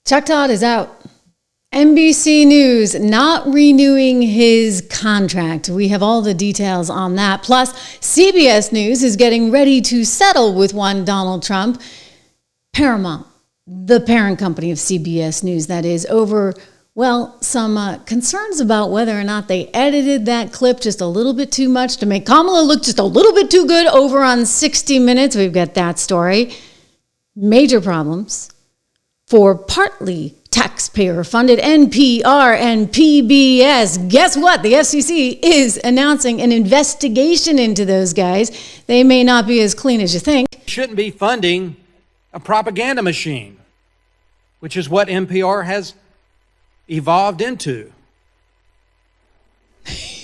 Chuck Todd is out. NBC News not renewing his contract. We have all the details on that. Plus, CBS News is getting ready to settle with one Donald Trump. Paramount, the parent company of CBS News, that is, over, well, some concerns about whether or not they edited that clip just a little bit too much to make Kamala look just a little bit too good over on 60 Minutes. We've got that story. Major problems for partly taxpayer-funded NPR and PBS. Guess what? The FCC is announcing an investigation into those guys. They may not be as clean as you think. Shouldn't be funding a propaganda machine, which is what NPR has evolved into.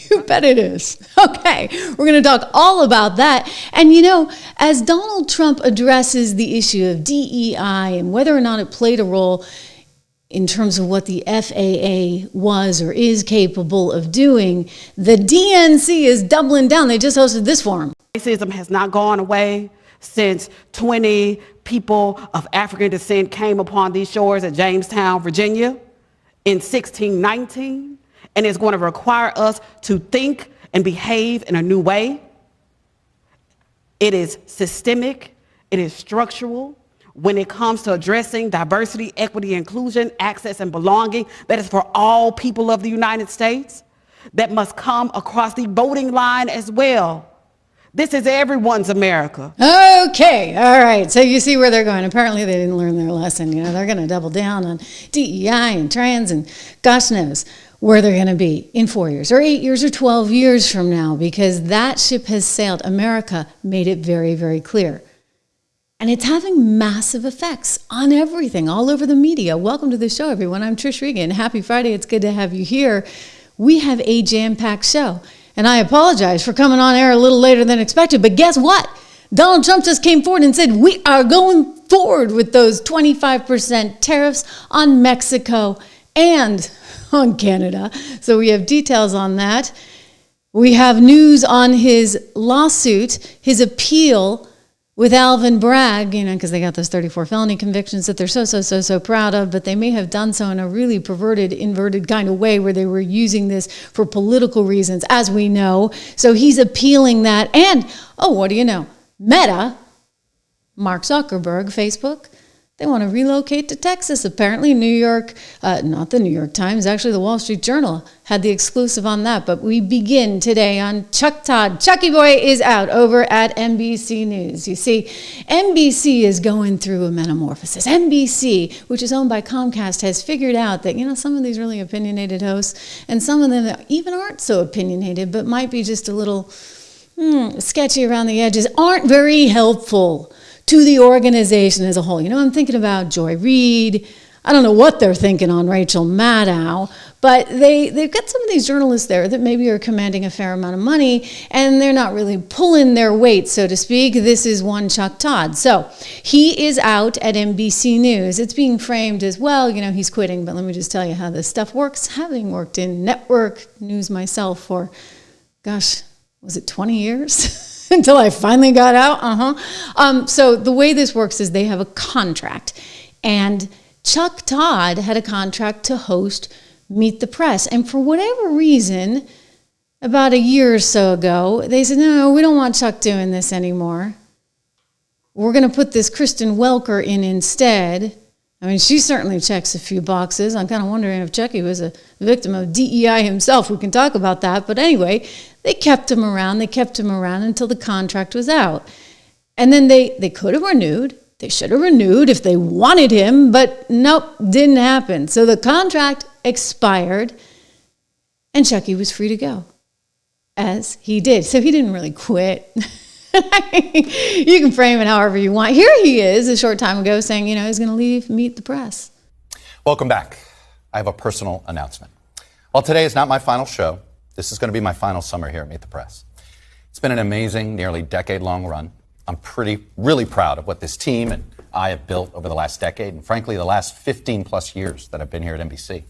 You bet it is. Okay, we're going to talk all about that. And you know, as Donald Trump addresses the issue of DEI and whether or not it played a role in terms of what the FAA was or is capable of doing, the DNC is doubling down. They just hosted this forum. Racism has not gone away since 20 people of African descent came upon these shores at Jamestown, Virginia in 1619. And it's going to require us to think and behave in a new way. It is systemic, it is structural. When it comes to addressing diversity, equity, inclusion, access, and belonging, that is for all people of the United States, that must come across the voting line as well. This is everyone's America. Okay, all right. So you see where they're going. Apparently they didn't learn their lesson. You know, they're going to double down on DEI and trans and gosh knows where they're going to be in 4 years or 8 years or 12 years from now, because that ship has sailed. America made it very, very clear. And it's having massive effects on everything, all over the media. Welcome to the show, everyone. I'm Trish Regan. Happy Friday. It's good to have you here. We have a jam-packed show. And I apologize for coming on air a little later than expected. But guess what? Donald Trump just came forward and said, we are going forward with those 25% tariffs on Mexico and on Canada. So we have details on that. We have news on his lawsuit, his appeal with Alvin Bragg, you know, because they got those 34 felony convictions that they're so proud of, but they may have done so in a really perverted, inverted kind of way where they were using this for political reasons, as we know. So he's appealing that. And, oh, what do you know? Meta, Mark Zuckerberg, Facebook, they want to relocate to Texas. Apparently, New York, not the New York Times, actually the Wall Street Journal had the exclusive on that. But we begin today on Chuck Todd. Chucky Boy is out over at NBC News. You see, NBC is going through a metamorphosis. NBC, which is owned by Comcast, has figured out that, you know, some of these really opinionated hosts, and some of them that even aren't so opinionated, but might be just a little sketchy around the edges, aren't very helpful to the organization as a whole. You know, I'm thinking about Joy Reid. I don't know what they're thinking on Rachel Maddow, but they've got some of these journalists there that maybe are commanding a fair amount of money, and they're not really pulling their weight, so to speak. This is one Chuck Todd. So he is out at NBC News. It's being framed as, well, you know, he's quitting, but let me just tell you how this stuff works. Having worked in network news myself for, gosh, was it 20 years? Until I finally got out. So the way this works is they have a contract. And Chuck Todd had a contract to host Meet the Press. And for whatever reason, about a year or so ago, they said, no, we don't want Chuck doing this anymore. We're going to put this Kristen Welker in instead. I mean, she certainly checks a few boxes. I'm kind of wondering if Chucky was a victim of DEI himself. We can talk about that. But anyway, they kept him around until the contract was out. And then they could have renewed. They should have renewed if they wanted him, but nope, didn't happen. So the contract expired, and Chucky was free to go, as he did. So he didn't really quit. You can frame it however you want. Here he is a short time ago saying, you know, he's going to leave Meet the Press. Welcome back. I have a personal announcement. While today is not my final show, this is going to be my final summer here at Meet the Press. It's been an amazing, nearly decade-long run. I'm really proud of what this team and I have built over the last decade, and frankly, the last 15 plus years that I've been here at NBC,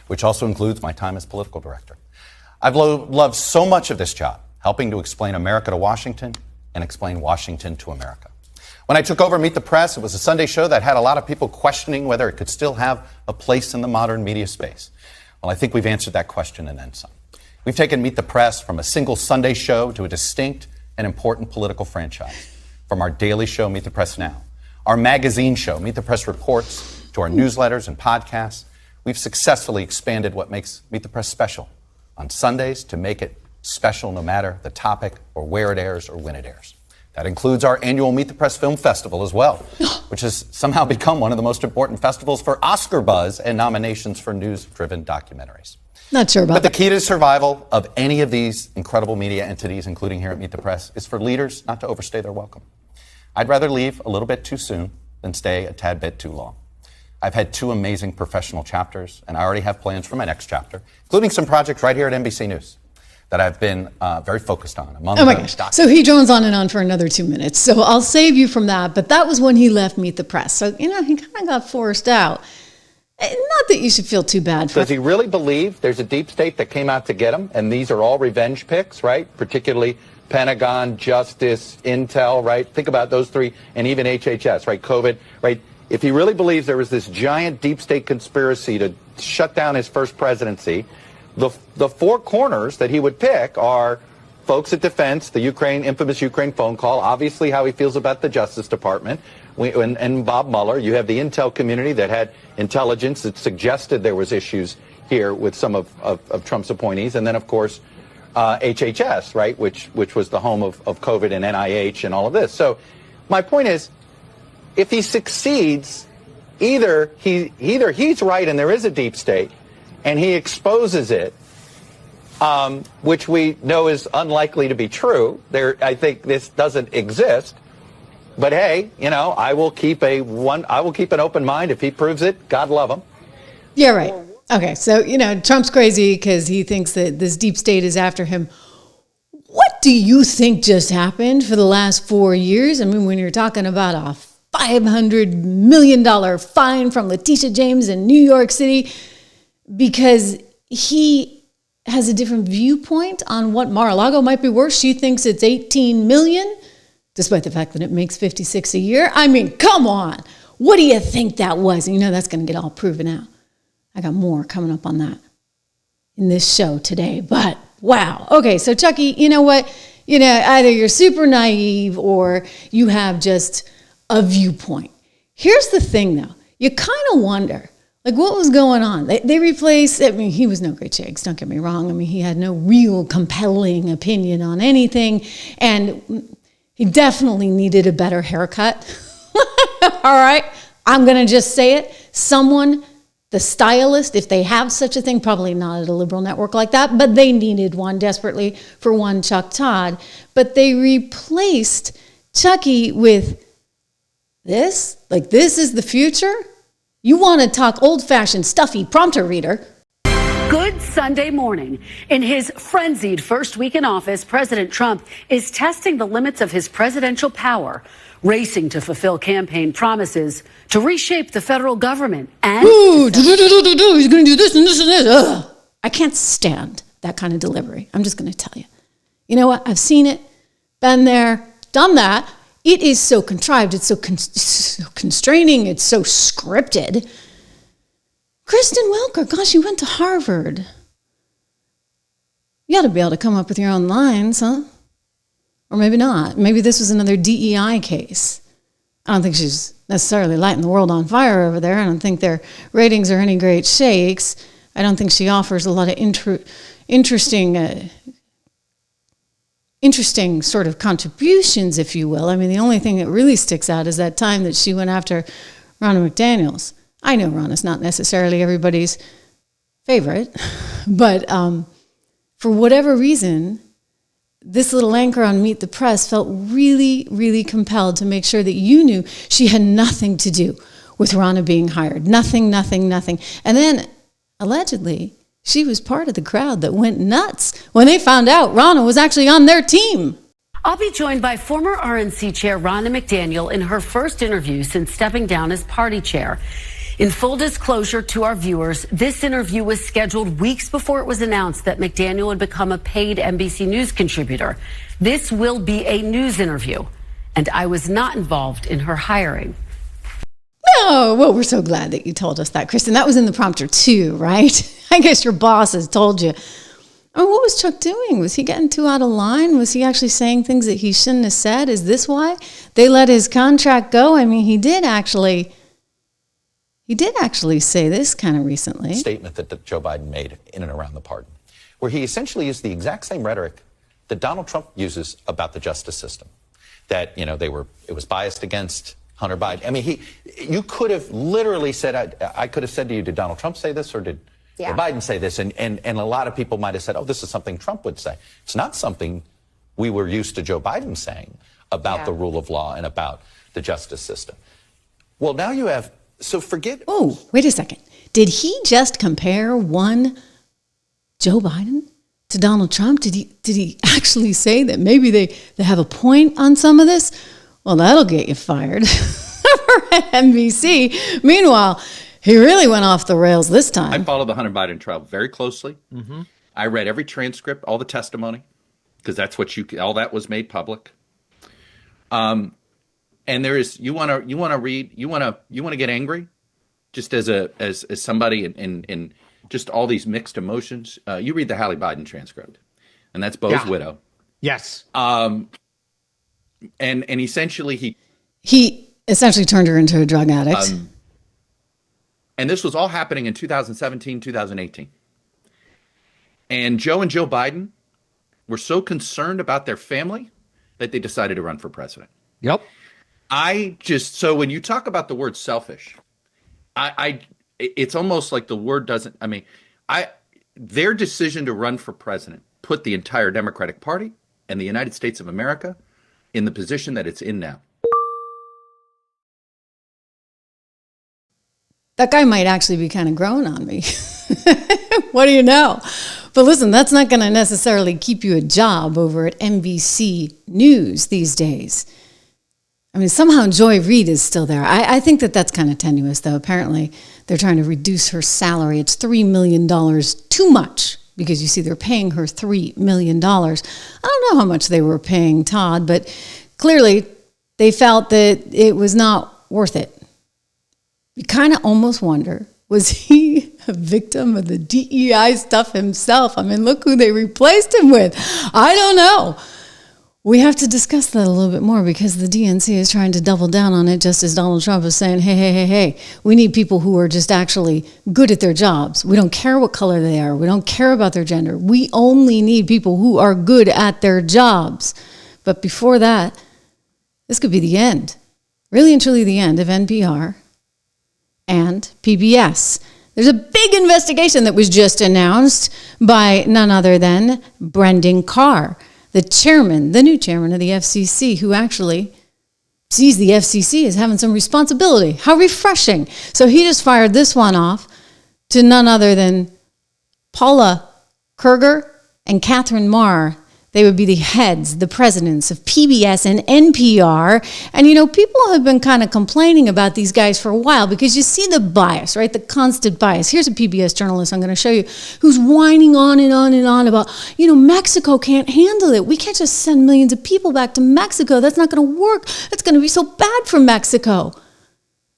which also includes my time as political director. I've loved so much of this job, helping to explain America to Washington and explain Washington to America. When I took over Meet the Press, it was a Sunday show that had a lot of people questioning whether it could still have a place in the modern media space. Well, I think we've answered that question and then some. We've taken Meet the Press from a single Sunday show to a distinct and important political franchise. From our daily show, Meet the Press Now, our magazine show, Meet the Press Reports, to our newsletters and podcasts, we've successfully expanded what makes Meet the Press special on Sundays to make it special no matter the topic or where it airs or when it airs. That includes our annual Meet the Press Film Festival as well, which has somehow become one of the most important festivals for Oscar buzz and nominations for news-driven documentaries. Not sure about But that. the key to survival of any of these incredible media entities, including here at Meet the Press, is for leaders not to overstay their welcome. I'd rather leave a little bit too soon than stay a tad bit too long. I've had 2 amazing professional chapters, and I already have plans for my next chapter, including some projects right here at NBC News that I've been very focused on. Among Oh my gosh. So he drones on and on for another 2 minutes. So I'll save you from that. But that was when he left Meet the Press. So, he kind of got forced out. Not that you should feel too bad for Does he really believe there's a deep state that came out to get him? And these are all revenge picks, right? Particularly Pentagon, Justice, Intel, right? Think about those 3, and even HHS, right? COVID, right? If he really believes there was this giant deep state conspiracy to shut down his first presidency, the 4 corners that he would pick are folks at defense, the infamous Ukraine phone call, obviously how he feels about the Justice Department, and Bob Mueller. You have the intel community that had intelligence that suggested there was issues here with some of Trump's appointees, and then of course HHS, right, which was the home of COVID and NIH and all of this. So my point is, if he succeeds, either he's right and there is a deep state, and he exposes it, which we know is unlikely to be true. I think this doesn't exist. But hey, I will keep an open mind. If he proves it, God love him. Yeah, right. Okay, so, Trump's crazy because he thinks that this deep state is after him. What do you think just happened for the last 4 years? I mean, when you're talking about a $500 million fine from Letitia James in New York City because he has a different viewpoint on what Mar-a-Lago might be worth. She thinks it's $18 million, despite the fact that it makes 56 a year. I mean, come on. What do you think that was? And that's going to get all proven out. I got more coming up on that in this show today, but wow. Okay, so Chucky, you know what? Either you're super naive or you have just a viewpoint. Here's the thing, though. You kind of wonder, what was going on? They replaced, he was no great shakes, don't get me wrong. He had no real compelling opinion on anything, and he definitely needed a better haircut. All right, I'm going to just say it. Someone, the stylist, if they have such a thing, probably not at a liberal network like that, but they needed one desperately for one Chuck Todd. But they replaced Chucky with this? This is the future? You want to talk old-fashioned, stuffy prompter reader. Good Sunday morning. In his frenzied first week in office, President Trump is testing the limits of his presidential power, racing to fulfill campaign promises to reshape the federal government and... Ooh, he's going to do this and this and this. Ugh. I can't stand that kind of delivery. I'm just going to tell you. You know what? I've seen it, been there, done that. It is so contrived. It's so constraining. It's so scripted. Kristen Welker, gosh, you went to Harvard. You ought to be able to come up with your own lines, huh? Or maybe not. Maybe this was another DEI case. I don't think she's necessarily lighting the world on fire over there. I don't think their ratings are any great shakes. I don't think she offers a lot of interesting sort of contributions, if you will. The only thing that really sticks out is that time that she went after Ronna McDaniels. I know Ronna's not necessarily everybody's favorite, but for whatever reason, this little anchor on Meet the Press felt really, really compelled to make sure that you knew she had nothing to do with Ronna being hired. Nothing. And then, allegedly, she was part of the crowd that went nuts when they found out Ronna was actually on their team. I'll be joined by former RNC chair Ronna McDaniel in her first interview since stepping down as party chair. In full disclosure to our viewers, this interview was scheduled weeks before it was announced that McDaniel would become a paid NBC News contributor. This will be a news interview. and I was not involved in her hiring. Oh, well, we're so glad that you told us that, Kristen. That was in the prompter too, right? I guess your boss has told you. I mean, what was Chuck doing? Was he getting too out of line? Was he actually saying things that he shouldn't have said? Is this why they let his contract go? I mean, he did actually say this kind of recently. Statement that Joe Biden made in and around the pardon, where he essentially used the exact same rhetoric that Donald Trump uses about the justice system. That, it was biased against Hunter Biden. I mean, you could have literally said, I could have said to you, did Donald Trump say this or did Biden say this? And a lot of people might have said, oh, this is something Trump would say. It's not something we were used to Joe Biden saying about the rule of law and about the justice system. Well, now you have, so forget. Oh, wait a second. Did he just compare one Joe Biden to Donald Trump? Did he actually say that maybe they have a point on some of this? Well, that'll get you fired for NBC. Meanwhile, he really went off the rails this time. I followed the Hunter Biden trial very closely. Mm-hmm. I read every transcript, all the testimony, because that's what all that was made public. And there is, you want to get angry, just as somebody in just all these mixed emotions. You read the Hallie Biden transcript, and that's Bo's widow. Yes. And essentially he essentially turned her into a drug addict. And this was all happening in 2017, 2018. And Joe Biden were so concerned about their family that they decided to run for president. Yep. So when you talk about the word selfish, it's almost like the word doesn't, their decision to run for president put the entire Democratic Party and the United States of America in the position that it's in now. That guy might actually be kind of growing on me. What do you know? But listen, that's not going to necessarily keep you a job over at NBC News these days. I mean, somehow Joy Reid is still there. I think that's kind of tenuous, though. Apparently, they're trying to reduce her salary. It's $3 million too much, because you see they're paying her $3 million. I don't know how much they were paying Todd, but clearly they felt that it was not worth it. You kind of almost wonder, was he a victim of the DEI stuff himself? I mean, look who they replaced him with. I don't know. We have to discuss that a little bit more, because the DNC is trying to double down on it, just as Donald Trump is saying, hey, we need people who are just actually good at their jobs. We don't care what color they are. We don't care about their gender. We only need people who are good at their jobs. But before that, this could be the end, really and truly the end of NPR and PBS. There's a big investigation that was just announced by none other than Brendan Carr, the new chairman of the FCC, who actually sees the FCC as having some responsibility. How refreshing. So he just fired this one off to none other than Paula Kerger and Catherine Marr. They would be the heads, the presidents of PBS and NPR. And, people have been kind of complaining about these guys for a while, because you see the bias, right? The constant bias. Here's a PBS journalist I'm going to show you who's whining on and on and on about, Mexico can't handle it. We can't just send millions of people back to Mexico. That's not going to work. That's going to be so bad for Mexico.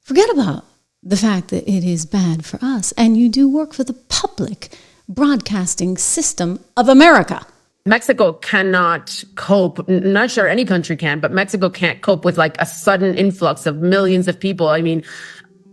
Forget about the fact that it is bad for us. And you do work for the public broadcasting system of America. Mexico cannot cope, not sure any country can, but Mexico can't cope with like a sudden influx of millions of people. I mean,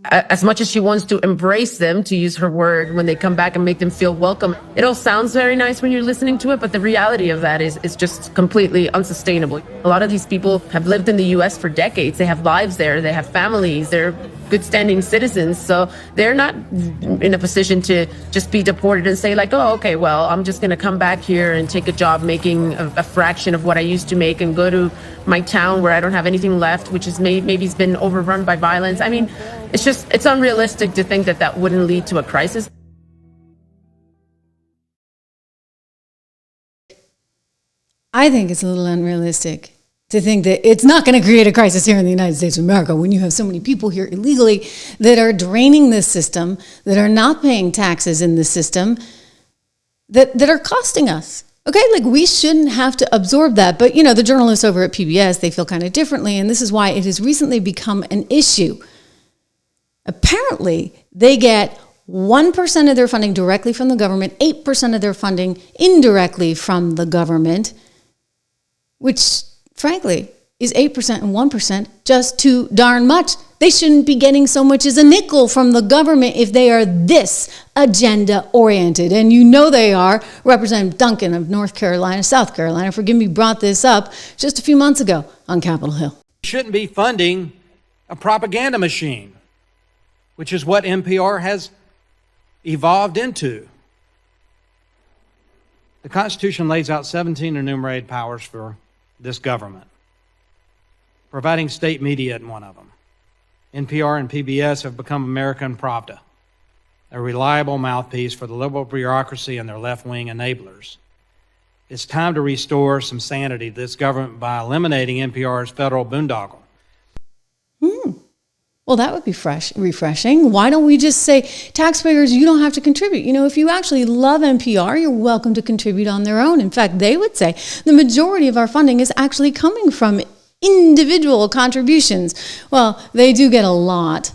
as much as she wants to embrace them, to use her word, when they come back and make them feel welcome, it all sounds very nice when you're listening to it, but the reality of that is just completely unsustainable. A lot of these people have lived in the U.S. for decades. They have lives there. They have families. They're good standing citizens. So they're not in a position to just be deported and say like, oh, okay, well, I'm just going to come back here and take a job making a fraction of what I used to make and go to my town where I don't have anything left, which is maybe it's been overrun by violence. I mean, it's unrealistic to think that wouldn't lead to a crisis. I think it's a little unrealistic to think that it's not going to create a crisis here in the United States of America when you have so many people here illegally that are draining this system, that are not paying taxes in the system, that are costing us Okay, like we shouldn't have to absorb that. But, the journalists over at PBS, they feel kind of differently. And this is why it has recently become an issue. Apparently, they get 1% of their funding directly from the government, 8% of their funding indirectly from the government, which, frankly, is 8% and 1% just too darn much. They shouldn't be getting so much as a nickel from the government if they are this agenda-oriented. And they are. Representative Duncan of North Carolina, South Carolina, forgive me, brought this up just a few months ago on Capitol Hill. We shouldn't be funding a propaganda machine, which is what NPR has evolved into. The Constitution lays out 17 enumerated powers for this government. Providing state media isn't one of them. NPR and PBS have become American Pravda, a reliable mouthpiece for the liberal bureaucracy and their left-wing enablers. It's time to restore some sanity to this government by eliminating NPR's federal boondoggle. Well, that would be refreshing. Why don't we just say, taxpayers, you don't have to contribute. If you actually love NPR, you're welcome to contribute on their own. In fact, they would say the majority of our funding is actually coming from individual contributions. Well, they do get a lot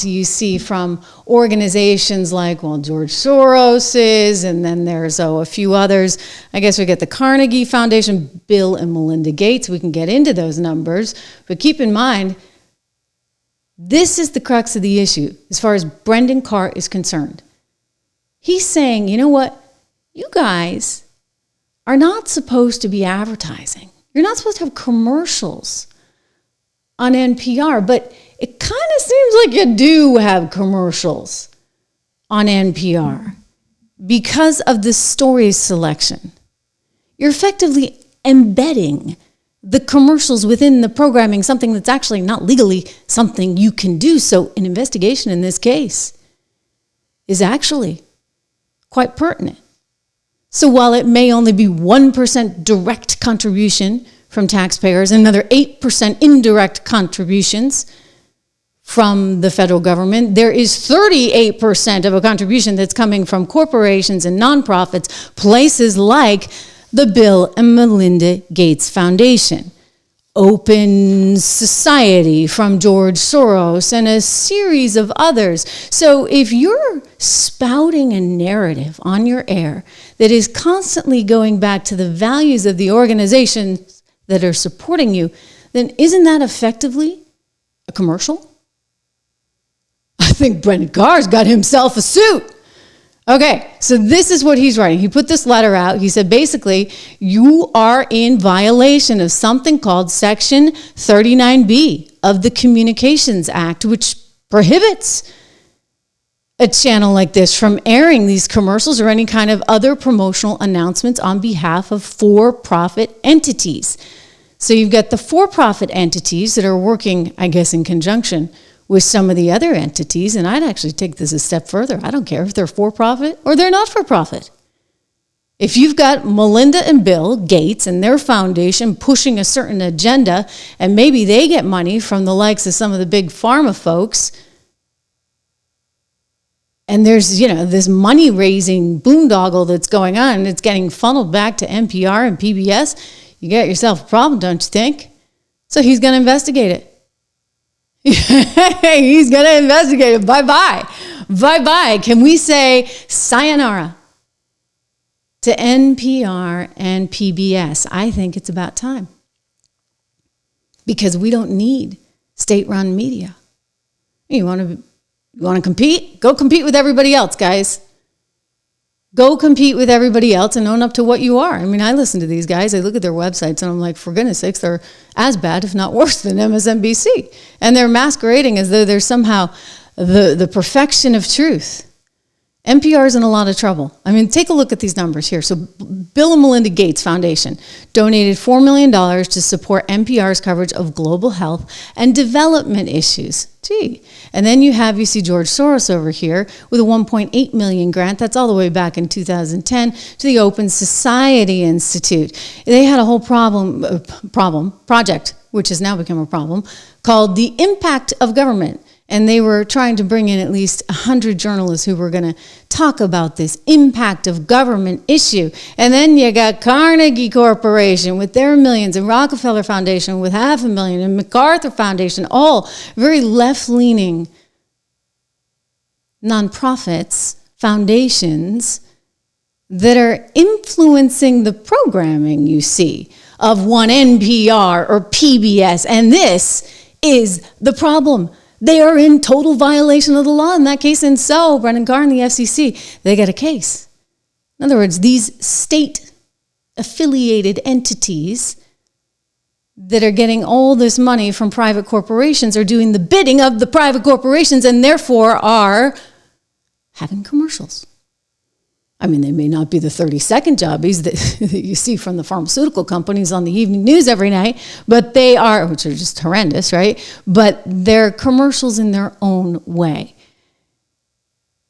you see from organizations like, George Soros's, and then there's a few others. I guess we get the Carnegie Foundation, Bill and Melinda Gates. We can get into those numbers, but keep in mind, this is the crux of the issue as far as Brendan Carr is concerned. He's saying, you know what? You guys are not supposed to be advertising. You're not supposed to have commercials on NPR, but it kind of seems like you do have commercials on NPR because of the story selection. You're effectively embedding the commercials within the programming, something that's actually not legally something you can do. So an investigation in this case is actually quite pertinent. So while it may only be 1% direct contribution from taxpayers, another 8% indirect contributions from the federal government, there is 38% of a contribution that's coming from corporations and nonprofits, places like the Bill and Melinda Gates Foundation, Open Society from George Soros, and a series of others. So if you're spouting a narrative on your air that is constantly going back to the values of the organizations that are supporting you, then isn't that effectively a commercial? I think Brendan Carr's got himself a suit. Okay, so this is what he's writing. He put this letter out. He said, basically, you are in violation of something called Section 39B of the Communications Act, which prohibits a channel like this from airing these commercials or any kind of other promotional announcements on behalf of for-profit entities. So you've got the for-profit entities that are working, I guess, in conjunction with some of the other entities, and I'd actually take this a step further. I don't care if they're for-profit or they're not for-profit. If you've got Melinda and Bill Gates and their foundation pushing a certain agenda, and maybe they get money from the likes of some of the big pharma folks, and there's, this money-raising boondoggle that's going on, and it's getting funneled back to NPR and PBS, you got yourself a problem, don't you think? So he's going to investigate it. He's going to investigate it. Bye-bye. Bye-bye. Can we say sayonara to NPR and PBS? I think it's about time. Because we don't need state-run media. You want to compete? Go compete with everybody else, guys. Go compete with everybody else and own up to what you are. I mean, I listen to these guys. I look at their websites and I'm like, for goodness sakes, they're as bad, if not worse, than MSNBC. And they're masquerading as though they're somehow the perfection of truth. NPR is in a lot of trouble. I mean, take a look at these numbers here. So Bill and Melinda Gates Foundation donated $4 million to support NPR's coverage of global health and development issues. Gee. And then you see George Soros over here with a $1.8 million grant. That's all the way back in 2010 to the Open Society Institute. They had a whole project, which has now become a problem, called The Impact of Government. And they were trying to bring in at least 100 journalists who were going to talk about this impact of government issue. And then you got Carnegie Corporation with their millions, and Rockefeller Foundation with $500,000, and MacArthur Foundation, all very left-leaning nonprofits, foundations that are influencing the programming you see of one NPR or PBS. And this is the problem. They are in total violation of the law in that case. And so Brendan Carr and the FCC, they got a case. In other words, these state-affiliated entities that are getting all this money from private corporations are doing the bidding of the private corporations and therefore are having commercials. I mean, they may not be the 30-second jobbies that you see from the pharmaceutical companies on the evening news every night, but they are, which are just horrendous, right? But they're commercials in their own way.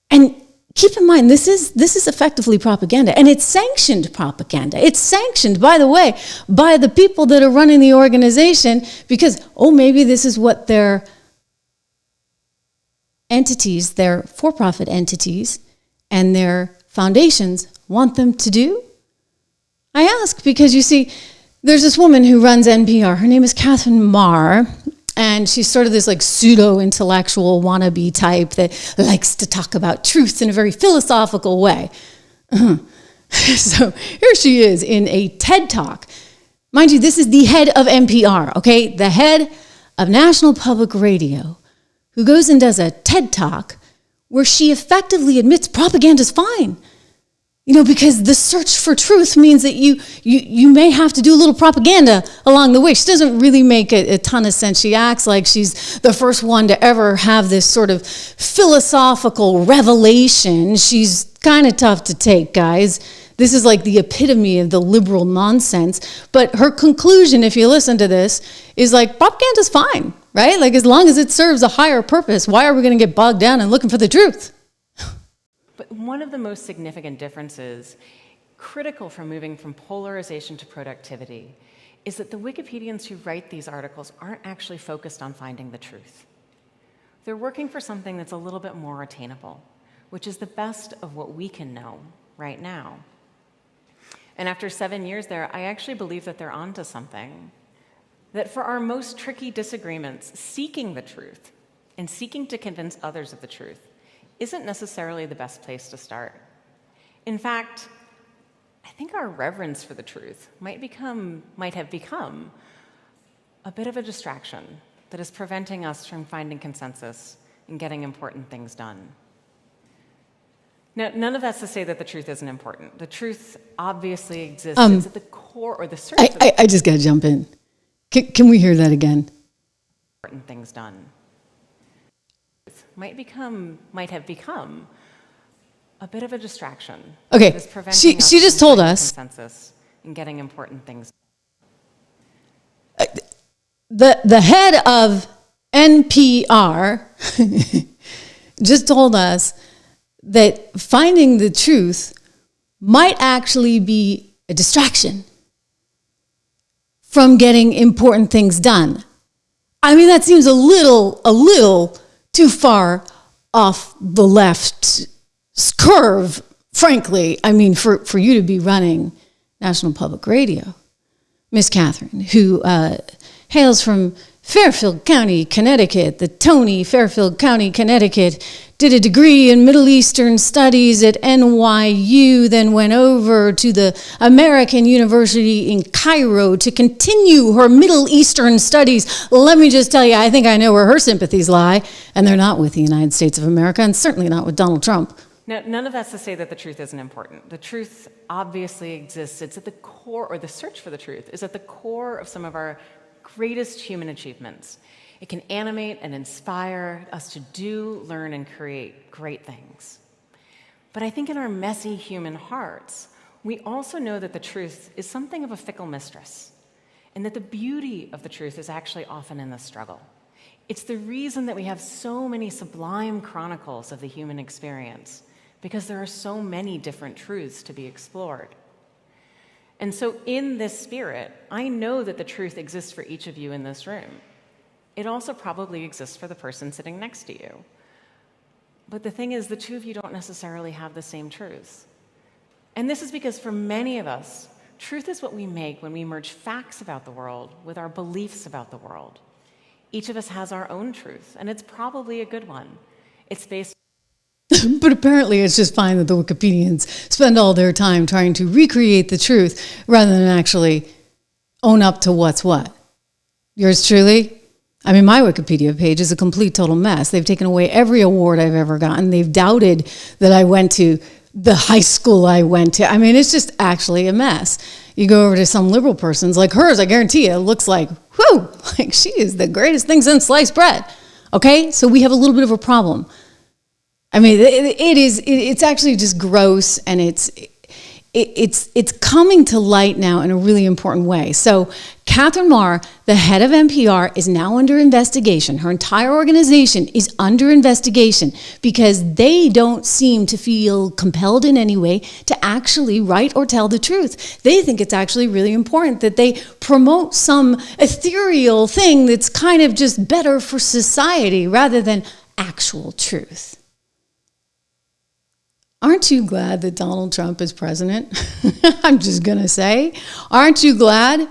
And keep in mind, this is effectively propaganda, and it's sanctioned propaganda. It's sanctioned, by the way, by the people that are running the organization because, maybe this is what their entities, their for-profit entities, and their foundations want them to do? I ask because, you see, there's this woman who runs NPR. Her name is Catherine Marr, and she's sort of this like pseudo-intellectual wannabe type that likes to talk about truth in a very philosophical way. So here she is in a TED Talk. Mind you, this is the head of NPR, okay? The head of National Public Radio, who goes and does a TED Talk where she effectively admits propaganda is fine. Because the search for truth means that you may have to do a little propaganda along the way. She doesn't really make a ton of sense. She acts like she's the first one to ever have this sort of philosophical revelation. She's kind of tough to take, guys. This is like the epitome of the liberal nonsense. But her conclusion, if you listen to this, is like propaganda's fine, right? Like as long as it serves a higher purpose, why are we going to get bogged down in looking for the truth? But one of the most significant differences, critical for moving from polarization to productivity, is that the Wikipedians who write these articles aren't actually focused on finding the truth. They're working for something that's a little bit more attainable, which is the best of what we can know right now. And after 7 years there, I actually believe that they're onto something. That for our most tricky disagreements, seeking the truth and seeking to convince others of the truth isn't necessarily the best place to start. In fact, I think our reverence for the truth might have become a bit of a distraction that is preventing us from finding consensus and getting important things done. Now, none of that's to say that the truth isn't important. The truth obviously exists. It's at the core, or the search. I just got to jump in. Can we hear that again? Important things done. Might have become a bit of a distraction. Okay, she just told us consensus in getting important things. The head of NPR just told us that finding the truth might actually be a distraction from getting important things done. I mean, that seems a little too far off the left curve, frankly. I mean, for you to be running National Public Radio. Miss Catherine, who hails from Fairfield County, Connecticut, the Tony, Fairfield County, Connecticut, did a degree in Middle Eastern Studies at NYU, then went over to the American University in Cairo to continue her Middle Eastern studies. Let me just tell you, I think I know where her sympathies lie, and they're not with the United States of America, and certainly not with Donald Trump. Now, none of that's to say that the truth isn't important. The truth obviously exists. It's at the core, or the search for the truth is at the core of some of our greatest human achievements. It can animate and inspire us to do, learn, and create great things. But I think in our messy human hearts, we also know that the truth is something of a fickle mistress, and that the beauty of the truth is actually often in the struggle. It's the reason that we have so many sublime chronicles of the human experience, because there are so many different truths to be explored. And so in this spirit, I know that the truth exists for each of you in this room. It also probably exists for the person sitting next to you. But the thing is, the two of you don't necessarily have the same truths. And this is because for many of us, truth is what we make when we merge facts about the world with our beliefs about the world. Each of us has our own truth, and it's probably a good one. It's based. But apparently it's just fine that the Wikipedians spend all their time trying to recreate the truth rather than actually own up to what's what. Yours truly? I mean, my Wikipedia page is a complete total mess. They've taken away every award I've ever gotten. They've doubted that I went to the high school I went to. I mean, it's just actually a mess. You go over to some liberal person's, like hers, I guarantee you, it looks like, whew, like she is the greatest thing since sliced bread. Okay? So we have a little bit of a problem. I mean, it's actually just gross, and it's coming to light now in a really important way. So Catherine Marr, the head of NPR, is now under investigation. Her entire organization is under investigation because they don't seem to feel compelled in any way to actually write or tell the truth. They think it's actually really important that they promote some ethereal thing that's kind of just better for society rather than actual truth. Aren't you glad that Donald Trump is president? I'm just going to say, aren't you glad?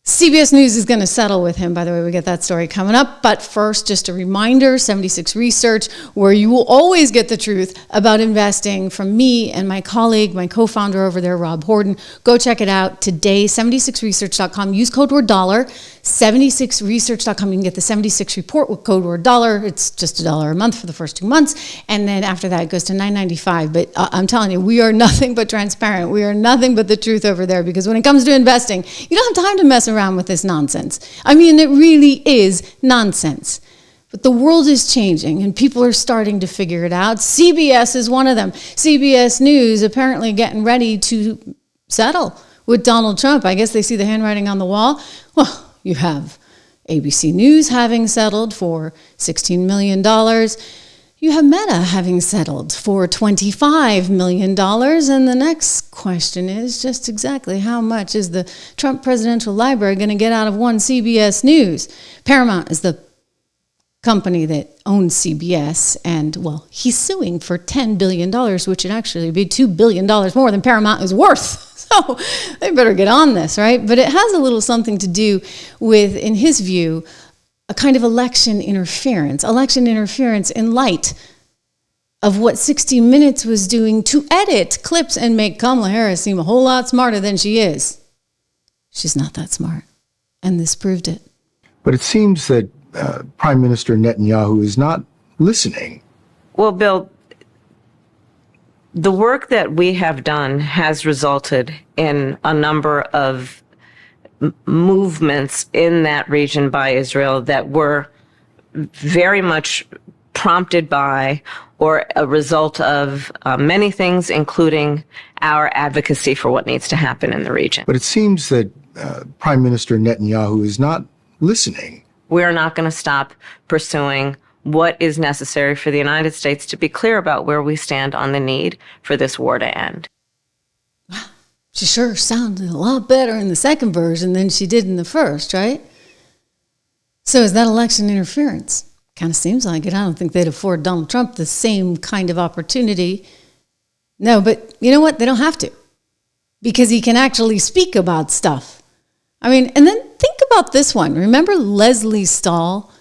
CBS News is going to settle with him. By the way, we get that story coming up. But first, just a reminder, 76 Research, where you will always get the truth about investing from me and my colleague, my co-founder over there, Rob Horton. Go check it out today, 76research.com. Use code word dollar, 76research.com. You can get the 76 report with code word dollar. It's just $1 a month for the first 2 months. And then after that, it goes to $9.95. But I'm telling you, we are nothing but transparent. We are nothing but the truth over there, because when it comes to investing, you don't have time to mess around with this nonsense. I mean, it really is nonsense. But the world is changing, and people are starting to figure it out. CBS is one of them. CBS News apparently getting ready to settle with Donald Trump. I guess they see the handwriting on the wall. Well, you have ABC News having settled for $16 million. You have Meta having settled for $25 million. And the next question is just exactly how much is the Trump Presidential Library going to get out of one CBS News? Paramount is the company that owns CBS, and, well, he's suing for $10 billion, which would actually be $2 billion more than Paramount is worth. So they better get on this, right? But it has a little something to do with, in his view, a kind of election interference in light of what 60 Minutes was doing to edit clips and make Kamala Harris seem a whole lot smarter than she is. She's not that smart, and this proved it. But it seems that Prime Minister Netanyahu is not listening. Well, Bill, the work that we have done has resulted in a number of movements in that region by Israel that were very much prompted by or a result of many things, including our advocacy for what needs to happen in the region. But it seems that Prime Minister Netanyahu is not listening. We're not going to stop pursuing what is necessary for the United States to be clear about where we stand on the need for this war to end. She sure sounded a lot better in the second version than she did in the first, right? So is that election interference? Kind of seems like it. I don't think they'd afford Donald Trump the same kind of opportunity. No, but you know what? They don't have to, because he can actually speak about stuff. I mean, and then think about this one. Remember Leslie Stahl,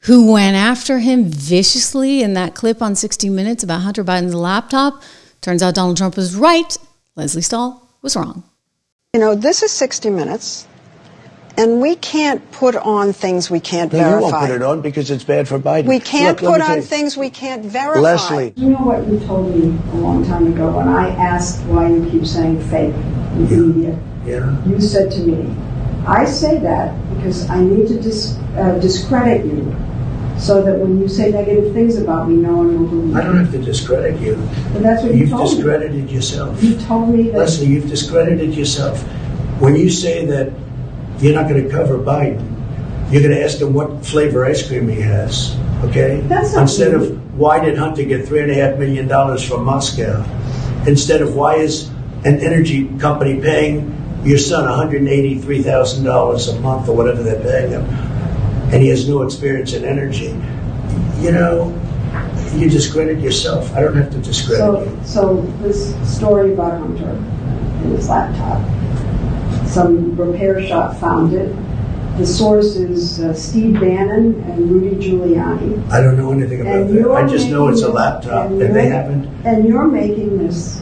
who went after him viciously in that clip on 60 Minutes about Hunter Biden's laptop? Turns out Donald Trump was right. Leslie Stahl was wrong. You know, this is 60 Minutes, and we can't put on things we can't verify. You won't put it on because it's bad for Biden. We can't put on things we can't verify. Leslie. You know what you told me a long time ago when I asked why you keep saying fake with the media? Yeah. You said to me, I say that because I need to discredit you, so that when you say negative things about me, no one will believe you. I don't have to discredit you. But that's what you told me. You've discredited yourself. You told me that. Leslie, you've discredited yourself. When you say that you're not going to cover Biden, you're going to ask him what flavor ice cream he has, okay? That's not Instead me. of why did Hunter get $3.5 million from Moscow? Instead of why is an energy company paying your son $183,000 a month or whatever they're paying him? and he has no experience in energy, you know, you discredit yourself. I don't have to discredit you. So this story about Hunter and his laptop, some repair shop found it. The source is Steve Bannon and Rudy Giuliani. I don't know anything about that. I just know it's a laptop, and they haven't. And you're making this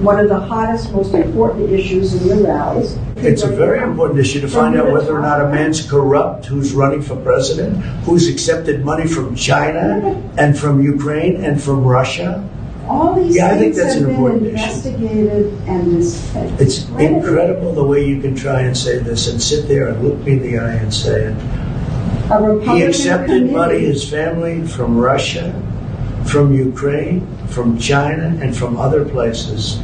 one of the hottest, most important issues in your rallies. It's a very important issue to find out whether or not a man's corrupt who's running for president, who's accepted money from China and from Ukraine and from Russia. All these I think things that's have an been important investigated and It's incredible the way you can try and say this and sit there and look me in the eye and say it. He accepted money, his family, from Russia, from Ukraine, from China, and from other places.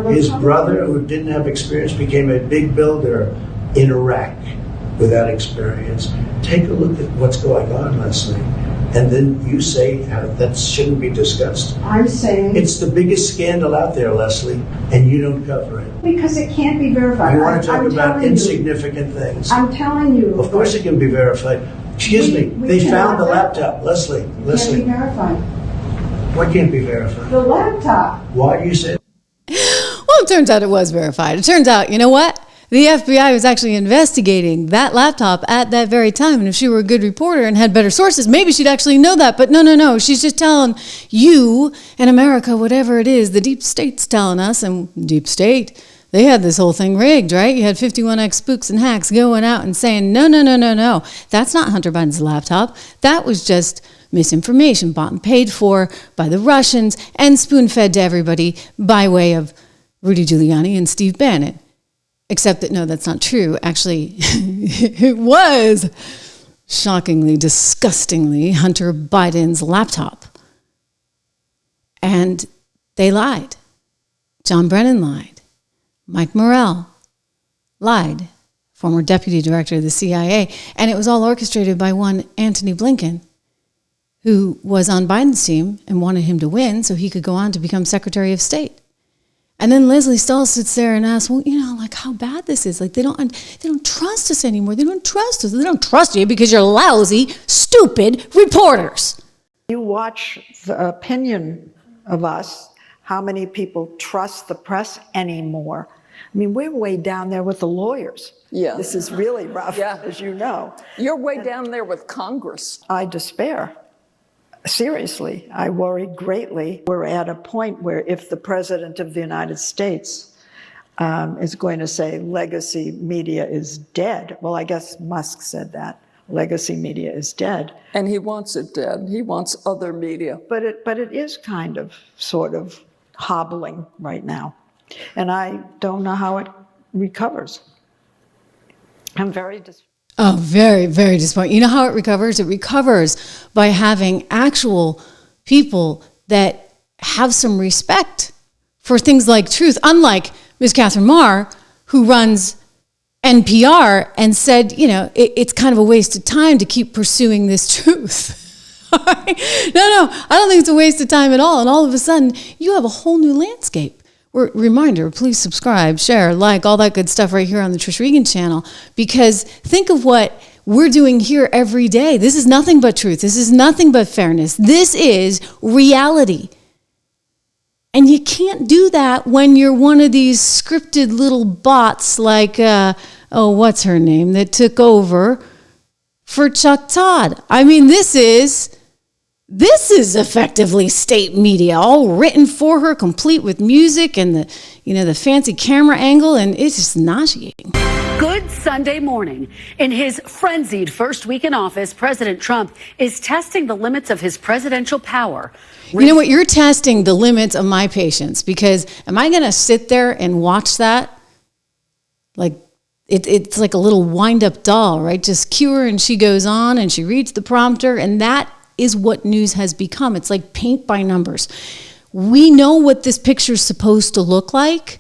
His brother, who didn't have experience, became a big builder in Iraq without experience. Take a look at what's going on, Leslie. And then you say how that shouldn't be discussed. I'm saying it's the biggest scandal out there, Leslie, and you don't cover it. Because it can't be verified. You want to talk about insignificant things. I'm telling you. Of course it can be verified. Excuse me, they found the laptop. Leslie. Can't be verified. What can't be verified? The laptop. Why do you say? Well, it turns out it was verified. It turns out, you know what? The FBI was actually investigating that laptop at that very time. And if she were a good reporter and had better sources, maybe she'd actually know that. But no. She's just telling you and America, whatever it is, the deep state's telling us. And deep state, they had this whole thing rigged, right? You had 51X spooks and hacks going out and saying, no. That's not Hunter Biden's laptop. That was just misinformation bought and paid for by the Russians and spoon-fed to everybody by way of Rudy Giuliani and Steve Bannon. Except that, no, that's not true. Actually, it was shockingly, disgustingly Hunter Biden's laptop. And they lied. John Brennan lied. Mike Morrell lied, former deputy director of the CIA. And it was all orchestrated by one Antony Blinken, who was on Biden's team and wanted him to win so he could go on to become Secretary of State. And then Leslie Stahl sits there and asks, well, you know, like how bad this is. Like they don't trust us anymore. They don't trust us. They don't trust you because you're lousy, stupid reporters. You watch the opinion of us, how many people trust the press anymore. I mean, we're way down there with the lawyers. Yeah. This is really rough, as you know. You're way down there with Congress. I despair. Seriously, I worry greatly. We're at a point where if the President of the United States is going to say legacy media is dead, well, I guess Musk said that. Legacy media is dead. And he wants it dead. He wants other media. But it is kind of, sort of hobbling right now. And I don't know how it recovers. I'm very Oh, very, very disappointing. You know how it recovers? It recovers by having actual people that have some respect for things like truth, unlike Ms. Catherine Marr, who runs NPR and said, you know, it's kind of a waste of time to keep pursuing this truth. No, I don't think it's a waste of time at all. And all of a sudden, you have a whole new landscape. Reminder, please subscribe, share, like, all that good stuff right here on the Trish Regan channel, because think of what we're doing here every day. This is nothing but truth. This is nothing but fairness. This is reality. And you can't do that when you're one of these scripted little bots like, what's her name, that took over for Chuck Todd. I mean, this is effectively state media, all written for her, complete with music and the fancy camera angle, and it's just nauseating. Good Sunday morning. In his frenzied first week in office, President Trump is testing the limits of his presidential power. You know what? You're testing the limits of my patience, because am I going to sit there and watch that? Like, it's like a little wind-up doll, right? Just cue her and she goes on and she reads the prompter, and that is what news has become. It's like paint by numbers. We know what this picture's supposed to look like,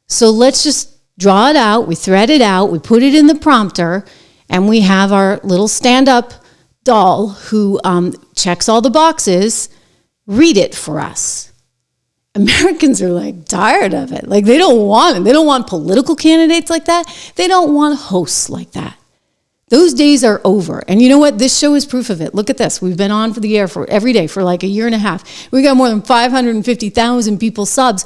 so let's just draw it out, we thread it out, we put it in the prompter, and we have our little stand-up doll who checks all the boxes, read it for us. Americans are like tired of it. Like they don't want it. They don't want political candidates like that. They don't want hosts like that. Those days are over. And you know what? This show is proof of it. Look at this. We've been on for the air for every day for like a year and a half. We got more than 550,000 people subs.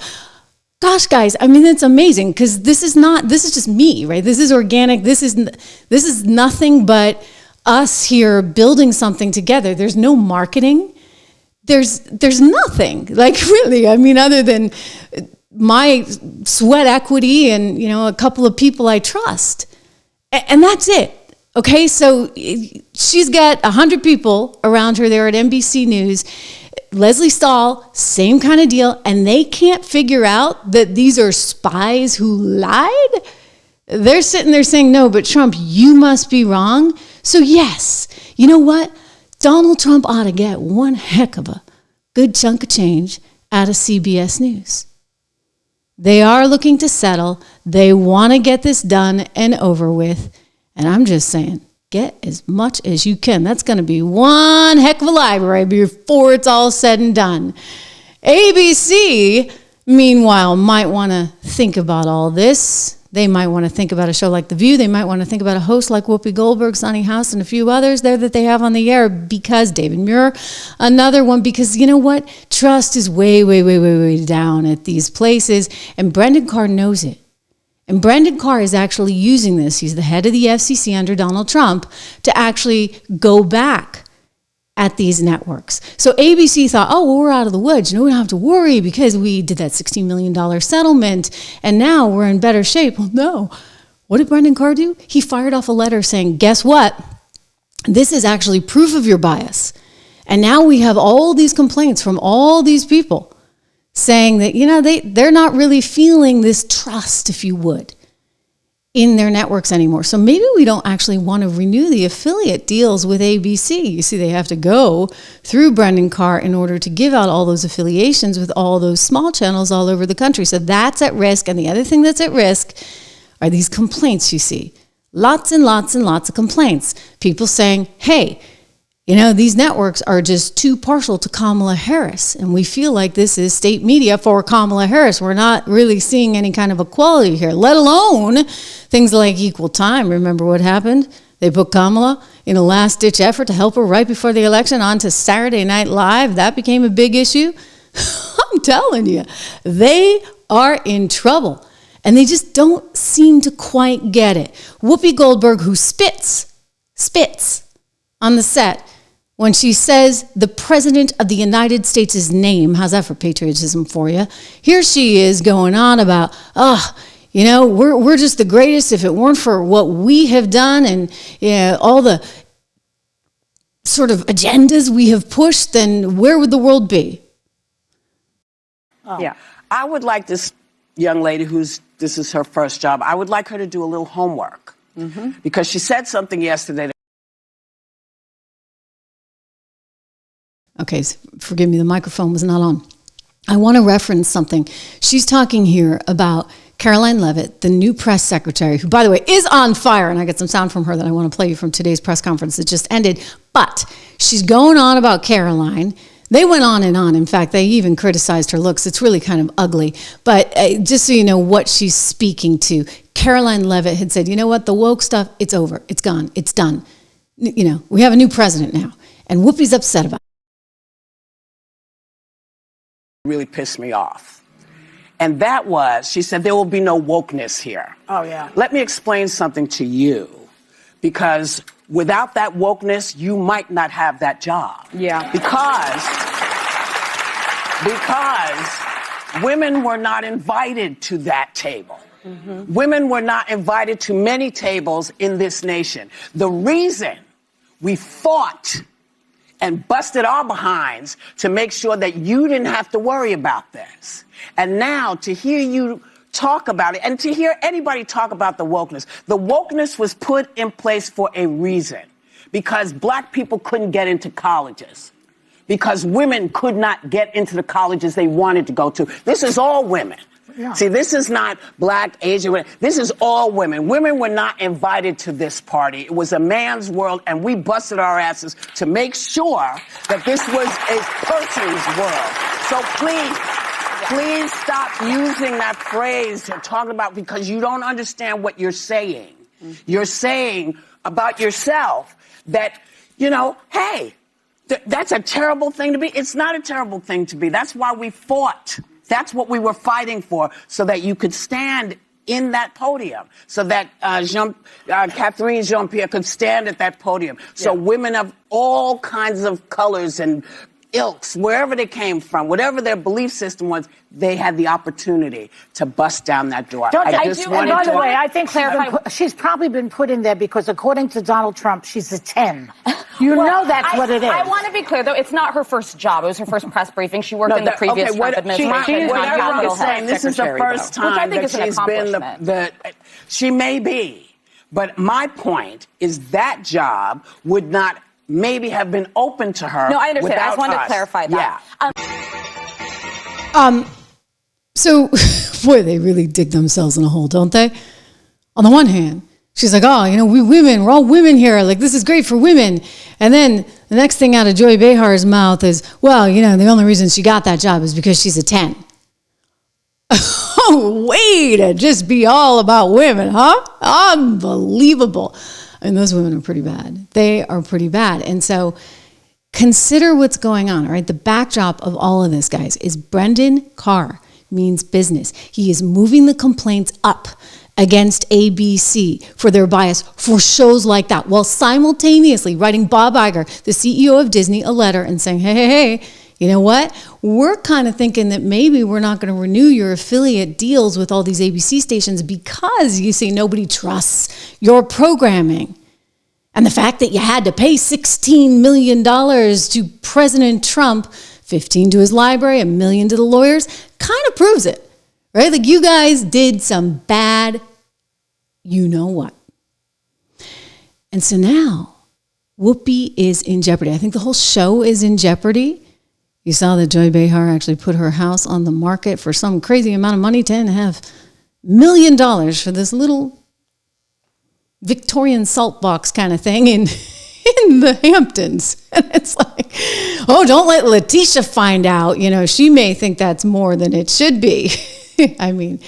Gosh, guys, I mean, it's amazing because this is just me, right? This is organic. This is nothing but us here building something together. There's no marketing. There's nothing, like, really. I mean, other than my sweat equity and, you know, a couple of people I trust. And that's it. Okay, so she's got 100 people around her there at NBC News. Leslie Stahl, same kind of deal, and they can't figure out that these are spies who lied? They're sitting there saying, no, but Trump, you must be wrong. So yes, you know what? Donald Trump ought to get one heck of a good chunk of change out of CBS News. They are looking to settle. They want to get this done and over with. And I'm just saying, get as much as you can. That's going to be one heck of a library before it's all said and done. ABC, meanwhile, might want to think about all this. They might want to think about a show like The View. They might want to think about a host like Whoopi Goldberg, Sonny House, and a few others there that they have on the air, because David Muir, another one, because you know what? Trust is way, way, way, way, way down at these places, and Brendan Carr knows it. And Brendan Carr is actually using this. He's the head of the FCC under Donald Trump to actually go back at these networks. So ABC thought, oh, well, we're out of the woods. You know, we don't have to worry because we did that $16 million settlement and now we're in better shape. Well, no. What did Brendan Carr do? He fired off a letter saying, guess what? This is actually proof of your bias. And now we have all these complaints from all these people saying that, you know, they're not really feeling this trust, if you would, in their networks anymore. So maybe we don't actually want to renew the affiliate deals with ABC. You see, they have to go through Brendan Carr in order to give out all those affiliations with all those small channels all over the country. So that's at risk. And the other thing that's at risk are these complaints you see. Lots and lots and lots of complaints. People saying, hey, you know, these networks are just too partial to Kamala Harris, and we feel like this is state media for Kamala Harris. We're not really seeing any kind of equality here, let alone things like equal time. Remember what happened? They put Kamala in a last-ditch effort to help her right before the election onto Saturday Night Live. That became a big issue. I'm telling you, they are in trouble, and they just don't seem to quite get it. Whoopi Goldberg, who spits on the set, when she says the President of the United States' name, how's that for patriotism for you? Here she is going on about, you know, we're just the greatest. If it weren't for what we have done and all the sort of agendas we have pushed, then where would the world be? Yeah, I would like this young lady this is her first job. I would like her to do a little homework because she said something yesterday. Okay, forgive me, the microphone was not on. I want to reference something. She's talking here about Caroline Leavitt, the new press secretary, who, by the way, is on fire. And I got some sound from her that I want to play you from today's press conference that just ended. But she's going on about Caroline. They went on and on. In fact, they even criticized her looks. It's really kind of ugly. But just so you know what she's speaking to, Caroline Leavitt had said, you know what, the woke stuff, it's over. It's gone. It's done. You know, we have a new president now. And Whoopi's upset about it. Really pissed me off. And that was, she said, there will be no wokeness here. Oh, yeah. Let me explain something to you, because without that wokeness, you might not have that job. Yeah. Because women were not invited to that table. Women were not invited to many tables in this nation. The reason we fought and busted our behinds to make sure that you didn't have to worry about this. And now to hear you talk about it and to hear anybody talk about the wokeness was put in place for a reason, because black people couldn't get into colleges, because women could not get into the colleges they wanted to go to. This is all women. Yeah. See, this is not black, Asian women. This is all women. Women were not invited to this party. It was a man's world, and we busted our asses to make sure that this was a person's world. So please stop using that phrase to talk about, because you don't understand what you're saying. You're saying about yourself that, you know, hey, that's a terrible thing to be. It's not a terrible thing to be. That's why we fought. That's what we were fighting for, so that you could stand in that podium, so that Catherine Jean-Pierre could stand at that podium. So women of all kinds of colors and ilks, wherever they came from, whatever their belief system was, they had the opportunity to bust down that door. And by the way, I think she's probably been put in there because, according to Donald Trump, she's a 10. You know that's what it is. I want to be clear, though. It's not her first job. It was her first press briefing. She worked in the previous Trump administration. Whatever I'm saying, this is the first time that she's been she may be. But my point is that job would not maybe have been open to her. No, I understand. I just wanted to clarify that. So, boy, they really dig themselves in a hole, don't they? On the one hand, she's like, oh, you know, we're all women here. Like, this is great for women. And then the next thing out of Joy Behar's mouth is, well, you know, the only reason she got that job is because she's a 10. Oh, way to just be all about women, huh? Unbelievable. And those women are pretty bad. They are pretty bad. And so consider what's going on, all right? The backdrop of all of this, guys, is Brendan Carr means business. He is moving the complaints up against ABC for their bias for shows like that, while simultaneously writing Bob Iger, the CEO of Disney, a letter and saying, hey, you know what? We're kind of thinking that maybe we're not going to renew your affiliate deals with all these ABC stations because, you see, nobody trusts your programming. And the fact that you had to pay $16 million to President Trump, 15 to his library, $1 million to the lawyers, kind of proves it, right? Like, you guys did some bad, you know what. And so now, Whoopi is in jeopardy. I think the whole show is in jeopardy. You saw that Joy Behar actually put her house on the market for some crazy amount of money, $10.5 million for this little Victorian salt box kind of thing in the Hamptons. And it's like, oh, don't let Letitia find out. You know, she may think that's more than it should be. I mean,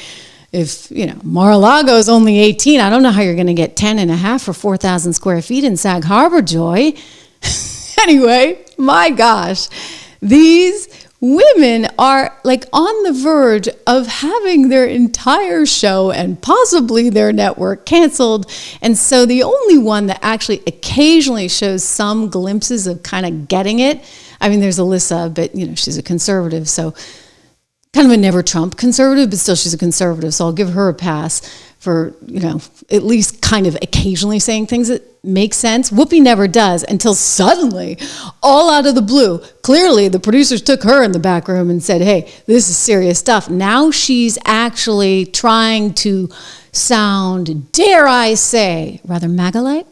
if, you know, Mar-a-Lago's only 18, I don't know how you're going to get 10.5 for 4,000 square feet in Sag Harbor, Joy. Anyway, my gosh. These women are like on the verge of having their entire show and possibly their network canceled. And so the only one that actually occasionally shows some glimpses of kind of getting it, I mean, there's Alyssa, but, you know, she's a conservative. So kind of a never Trump conservative, but still she's a conservative. So I'll give her a pass for, you know, at least kind of occasionally saying things that make sense. Whoopi never does until suddenly, all out of the blue, clearly the producers took her in the back room and said, hey, this is serious stuff. Now she's actually trying to sound, dare I say, rather MAGA-like.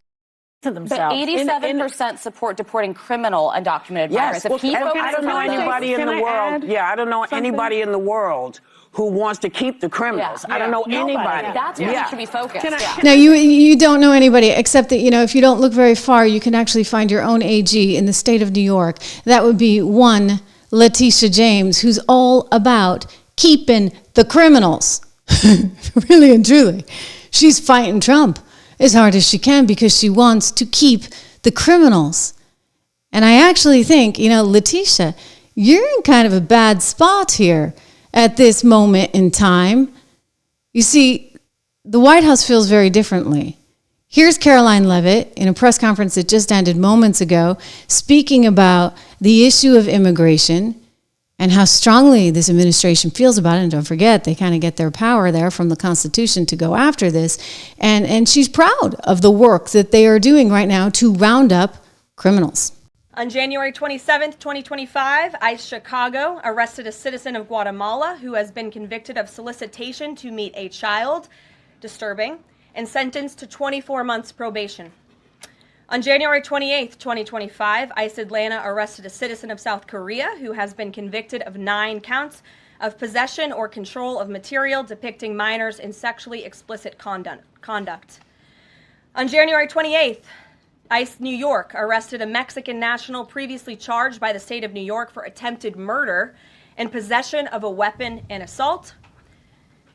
But 87% support deporting criminal undocumented migrants. Yes, I don't know anybody in the world. I don't know anybody in the world who wants to keep the criminals. I don't know anybody. That's where we should be focused. Now, you don't know anybody, except that, you know, if you don't look very far, you can actually find your own AG in the state of New York. That would be one Letitia James, who's all about keeping the criminals. Really and truly. She's fighting Trump as hard as she can because she wants to keep the criminals. And I actually think, you know, Letitia, you're in kind of a bad spot here at this moment in time. You see, the White House feels very differently. Here's Caroline Leavitt in a press conference that just ended moments ago, speaking about the issue of immigration and how strongly this administration feels about it. And don't forget, they kind of get their power there from the Constitution to go after this. And she's proud of the work that they are doing right now to round up criminals. On January 27, 2025, ICE Chicago arrested a citizen of Guatemala who has been convicted of solicitation to meet a child, disturbing, and sentenced to 24 months probation. On January 28, 2025, ICE Atlanta arrested a citizen of South Korea who has been convicted of 9 counts of possession or control of material depicting minors in sexually explicit conduct. On January 28th, ICE New York arrested a Mexican national previously charged by the state of New York for attempted murder and possession of a weapon and assault.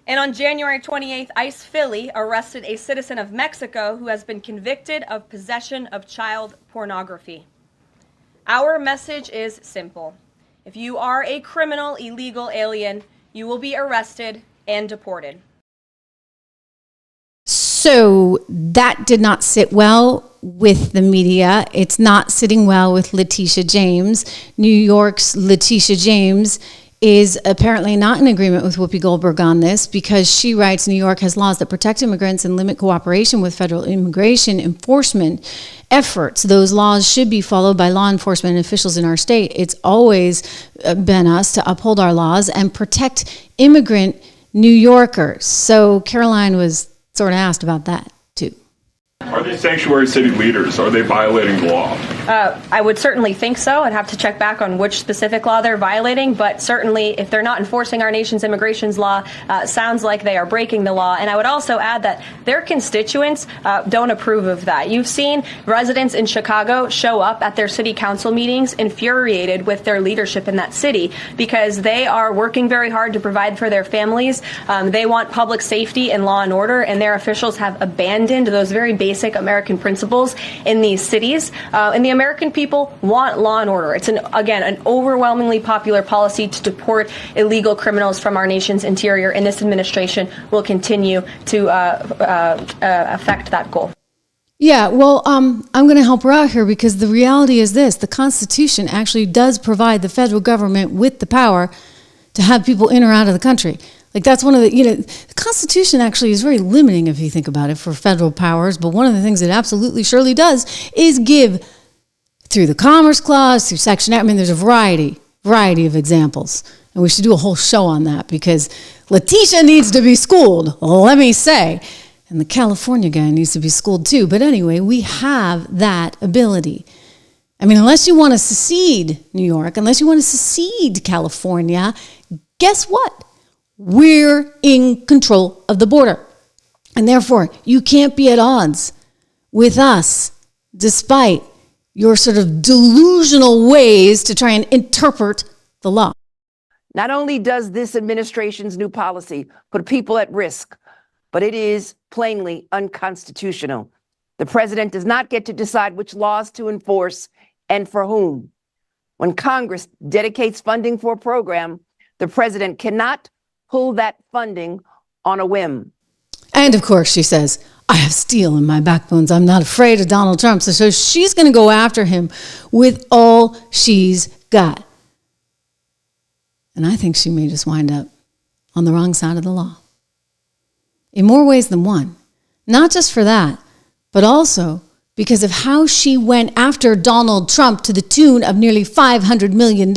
And on January 28th, ICE Philly arrested a citizen of Mexico who has been convicted of possession of child pornography. Our message is simple. If you are a criminal, illegal alien, you will be arrested and deported. So that did not sit well with the media. It's not sitting well with Letitia James. New York's Letitia James is apparently not in agreement with Whoopi Goldberg on this because she writes New York has laws that protect immigrants and limit cooperation with federal immigration enforcement efforts. Those laws should be followed by law enforcement officials in our state. It's always been us to uphold our laws and protect immigrant New Yorkers. So Caroline was sort of asked about that too. Are they sanctuary city leaders? Are they violating the law? I would certainly think so. I'd have to check back on which specific law they're violating, but certainly if they're not enforcing our nation's immigration law, sounds like they are breaking the law. And I would also add that their constituents don't approve of that. You've seen residents in Chicago show up at their city council meetings infuriated with their leadership in that city because they are working very hard to provide for their families. They want public safety and law and order, and their officials have abandoned those very basic American principles in these cities. And the American people want law and order. It's, again, an overwhelmingly popular policy to deport illegal criminals from our nation's interior, and this administration will continue to affect that goal. Yeah, well, I'm going to help her out here because the reality is this. The Constitution actually does provide the federal government with the power to have people in or out of the country. Like that's one of the, the Constitution actually is very limiting if you think about it for federal powers. But one of the things it absolutely surely does is give through the Commerce Clause, through Section 8. I mean, there's a variety of examples. And we should do a whole show on that because Letitia needs to be schooled, let me say. And the California guy needs to be schooled too. But anyway, we have that ability. I mean, unless you want to secede New York, unless you want to secede California, guess what? We're in control of the border. And therefore, you can't be at odds with us, despite your sort of delusional ways to try and interpret the law. Not only does this administration's new policy put people at risk, but it is plainly unconstitutional. The president does not get to decide which laws to enforce and for whom. When Congress dedicates funding for a program, the president cannot pull that funding on a whim. And of course, she says, I have steel in my backbones. I'm not afraid of Donald Trump. So she's going to go after him with all she's got. And I think she may just wind up on the wrong side of the law. In more ways than one. Not just for that, but also because of how she went after Donald Trump to the tune of nearly $500 million,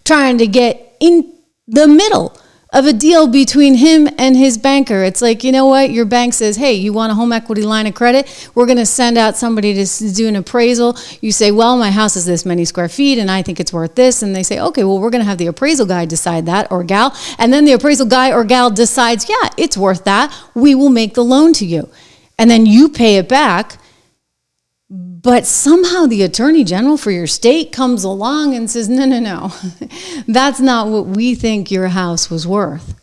trying to get in the middle of a deal between him and his banker. It's like, you know what? Your bank says, hey, you want a home equity line of credit? We're going to send out somebody to do an appraisal. You say, well, my house is this many square feet and I think it's worth this. And they say, okay, well, we're going to have the appraisal guy decide that, or gal. And then the appraisal guy or gal decides, yeah, it's worth that. We will make the loan to you. And then you pay it back. But somehow the attorney general for your state comes along and says, no, that's not what we think your house was worth.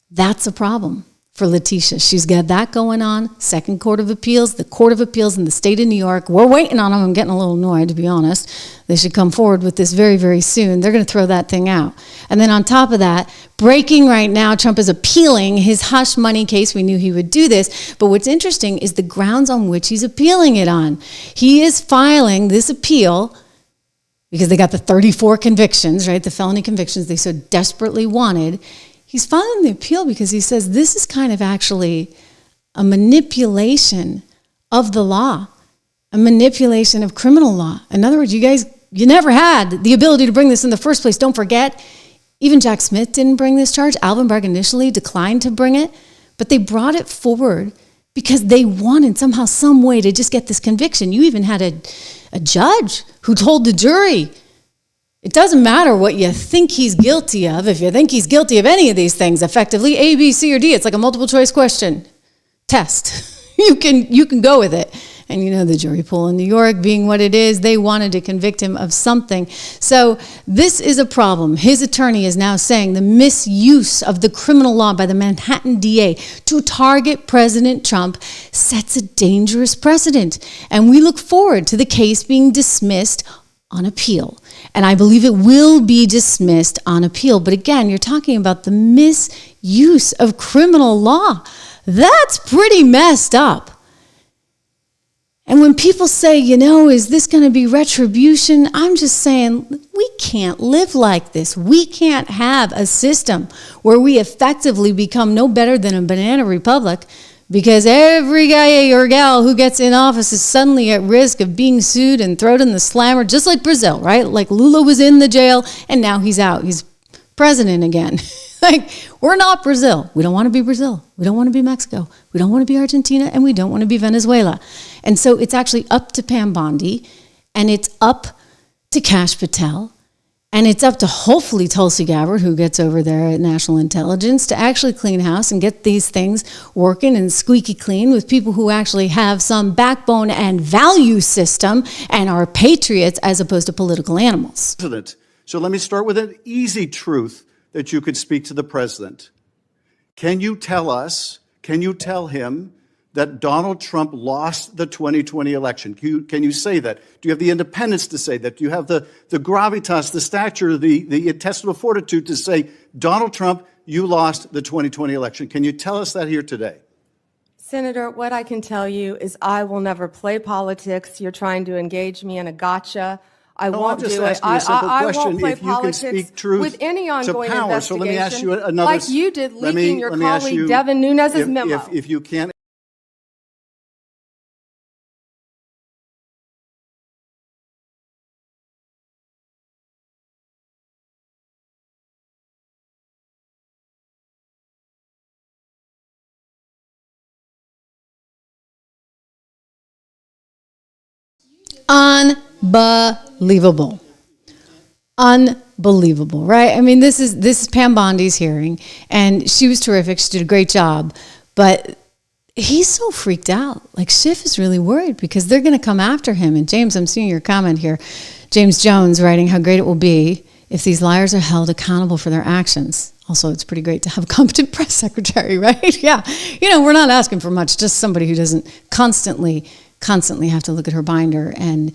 That's a problem for Letitia. She's got that going on. Second Court of Appeals, the Court of Appeals in the state of New York. We're waiting on them. I'm getting a little annoyed, to be honest. They should come forward with this very, very soon. They're going to throw that thing out. And then on top of that, breaking right now, Trump is appealing his hush money case. We knew he would do this. But what's interesting is the grounds on which he's appealing it on. He is filing this appeal because they got the 34 convictions, right? The felony convictions they so desperately wanted. He's filing the appeal because he says this is kind of actually a manipulation of the law, a manipulation of criminal law. In other words, you never had the ability to bring this in the first place. Don't forget, even Jack Smith didn't bring this charge. Alvin Bragg initially declined to bring it, but they brought it forward because they wanted somehow, some way to just get this conviction. You even had a judge who told the jury, it doesn't matter what you think he's guilty of. If you think he's guilty of any of these things, effectively, A, B, C, or D, it's like a multiple choice question test. You can go with it. And you know, the jury pool in New York being what it is, they wanted to convict him of something. So this is a problem. His attorney is now saying the misuse of the criminal law by the Manhattan DA to target President Trump sets a dangerous precedent. And we look forward to the case being dismissed on appeal. And I believe it will be dismissed on appeal. But again, you're talking about the misuse of criminal law. That's pretty messed up. And when people say, you know, is this going to be retribution? I'm just saying, we can't live like this. We can't have a system where we effectively become no better than a banana republic because every guy or gal who gets in office is suddenly at risk of being sued and thrown in the slammer, just like Brazil, right? Like Lula was in the jail and now he's out. He's president again. Like, we're not Brazil. We don't want to be Brazil. We don't want to be Mexico. We don't want to be Argentina, and we don't want to be Venezuela. And so it's actually up to Pam Bondi, and it's up to Kash Patel, and it's up to hopefully Tulsi Gabbard, who gets over there at National Intelligence, to actually clean house and get these things working and squeaky clean with people who actually have some backbone and value system and are patriots as opposed to political animals. So let me start with an easy truth that you could speak to the president. Can you tell him that Donald Trump lost the 2020 election? Can you say that? Do you have the independence to say that? Do you have the gravitas, the stature, the intestinal fortitude to say, Donald Trump, you lost the 2020 election? Can you tell us that here today? Senator, what I can tell you is I will never play politics. You're trying to engage me in a gotcha. I won't do it. I won't play politics with any ongoing investigation. So let me ask you another. Like you did leaking your colleague Devin Nunes's memo. If you can't. Unbelievable. Unbelievable, right? I mean, this is Pam Bondi's hearing, and she was terrific. She did a great job, but he's so freaked out. Like, Schiff is really worried because they're going to come after him. And James, I'm seeing your comment here. James Jones writing how great it will be if these liars are held accountable for their actions. Also, it's pretty great to have a competent press secretary, right? Yeah. You know, we're not asking for much, just somebody who doesn't constantly have to look at her binder and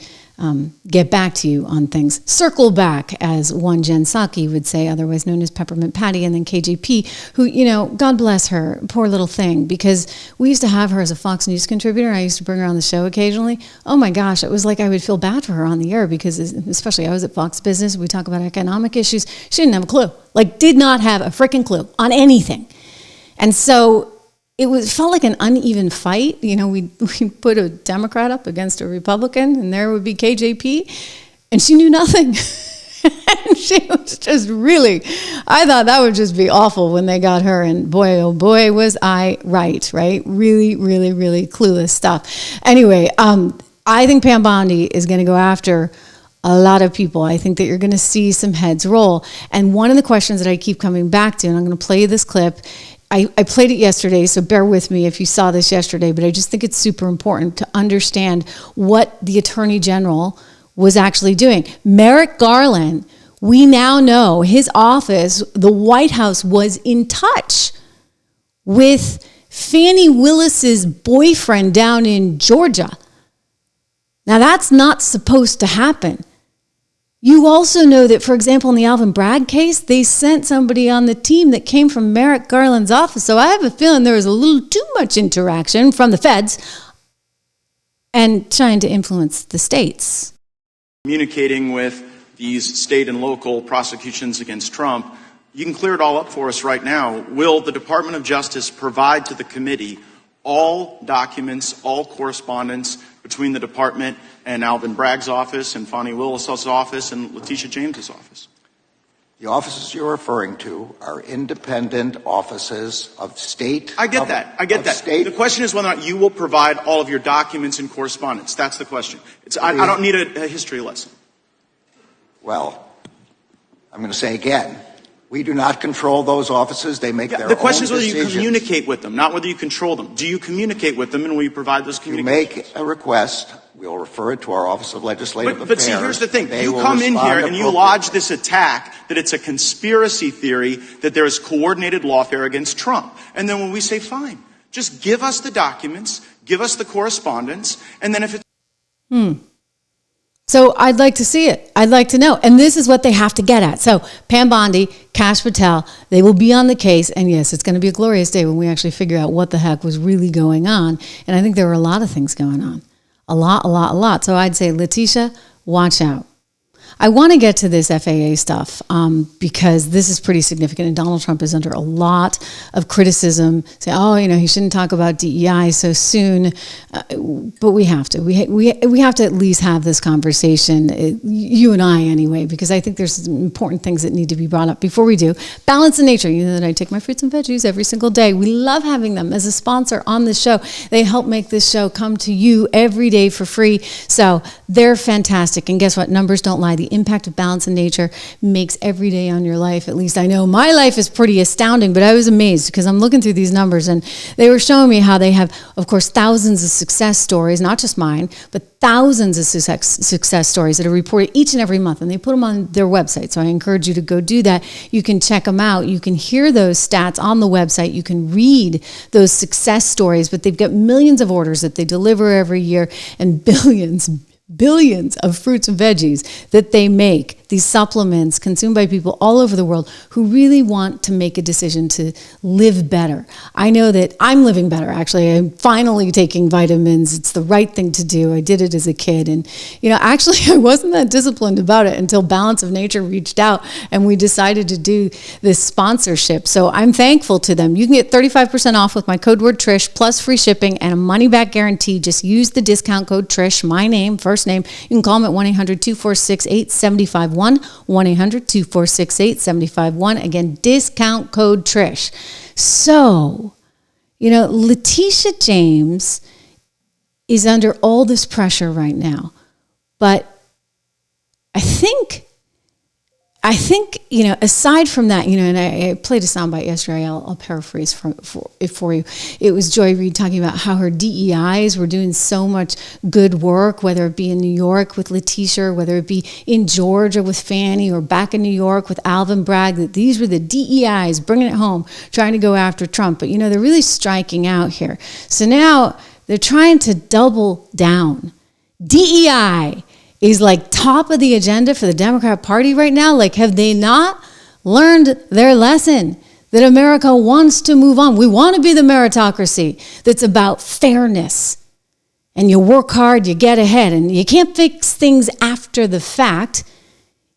get back to you on things. Circle back, as one Jen Psaki would say, otherwise known as Peppermint Patty, and then KJP, who, you know, God bless her, poor little thing, because we used to have her as a Fox News contributor. I used to bring her on the show occasionally. Oh my gosh, it was like I would feel bad for her on the air because, especially I was at Fox Business, we talk about economic issues. She didn't have a clue, like did not have a freaking clue on anything. And so it felt like an uneven fight. You know, we put a Democrat up against a Republican, and there would be KJP, and she knew nothing. And she was just really, I thought that would just be awful when they got her, and boy, oh boy, was I right? Really, really, really clueless stuff. Anyway, I think Pam Bondi is going to go after a lot of people. I think that you're going to see some heads roll. And one of the questions that I keep coming back to, and I'm going to play this clip, I played it yesterday, so bear with me if you saw this yesterday, but I just think it's super important to understand what the Attorney General was actually doing. Merrick Garland, we now know his office, the White House, was in touch with Fannie Willis's boyfriend down in Georgia. Now, that's not supposed to happen. You also know that, for example, in the Alvin Bragg case, they sent somebody on the team that came from Merrick Garland's office. So I have a feeling there was a little too much interaction from the feds and trying to influence the states. Communicating with these state and local prosecutions against Trump, you can clear it all up for us right now. Will the Department of Justice provide to the committee all documents, all correspondence between the department and Alvin Bragg's office and Fannie Willis's office and Letitia James's office? The offices you're referring to are independent offices of state. I get that. The question is whether or not you will provide all of your documents and correspondence. That's the question. I don't need a history lesson. Well, I'm going to say again, We do not control those offices. They make their own decisions. The question is whether you communicate with them, not whether you control them. Do you communicate with them, and will you provide those communications? You make a request. We'll refer it to our Office of Legislative Affairs. But see, here's the thing. You come in here and you lodge this attack that it's a conspiracy theory, that there is coordinated lawfare against Trump. And then when we say, fine, just give us the documents, give us the correspondence, and then if it's... So I'd like to see it. I'd like to know. And this is what they have to get at. So Pam Bondi, Kash Patel, they will be on the case. And yes, it's going to be a glorious day when we actually figure out what the heck was really going on. And I think there were a lot of things going on. A lot. So I'd say, Letitia, watch out. I want to get to this FAA stuff because this is pretty significant, and Donald Trump is under a lot of criticism. Say, he shouldn't talk about DEI so soon, but we have to. We have to at least have this conversation, you and I anyway, because I think there's some important things that need to be brought up. Before we do, Balance in Nature. You know that I take my fruits and veggies every single day. We love having them as a sponsor on the show. They help make this show come to you every day for free. So they're fantastic. And guess what? Numbers don't lie. The impact of Balance in Nature makes every day on your life. At least I know my life is pretty astounding, but I was amazed because I'm looking through these numbers and they were showing me how they have, of course, thousands of success stories, not just mine, but thousands of success stories that are reported each and every month, and they put them on their website. So I encourage you to go do that. You can check them out. You can hear those stats on the website. You can read those success stories, but they've got millions of orders that they deliver every year and billions of fruits and veggies that they make, these supplements consumed by people all over the world who really want to make a decision to live better. I know that I'm living better, actually. I'm finally taking vitamins. It's the right thing to do. I did it as a kid. And, actually, I wasn't that disciplined about it until Balance of Nature reached out and we decided to do this sponsorship. So I'm thankful to them. You can get 35% off with my code word Trish, plus free shipping and a money-back guarantee. Just use the discount code Trish, my name, first name. You can call them at 1-800-246-8751, 1-800-246-8751. Again, discount code Trish. So, Letitia James is under all this pressure right now. But I think, aside from that, and I played a soundbite yesterday, I'll paraphrase for you. It was Joy Reid talking about how her DEIs were doing so much good work, whether it be in New York with Letitia, or whether it be in Georgia with Fannie, or back in New York with Alvin Bragg, that these were the DEIs bringing it home, trying to go after Trump. But, they're really striking out here. So now they're trying to double down. DEI is like top of the agenda for the Democrat Party right now. Like, have they not learned their lesson that America wants to move on? We want to be the meritocracy that's about fairness. And you work hard, you get ahead, and you can't fix things after the fact.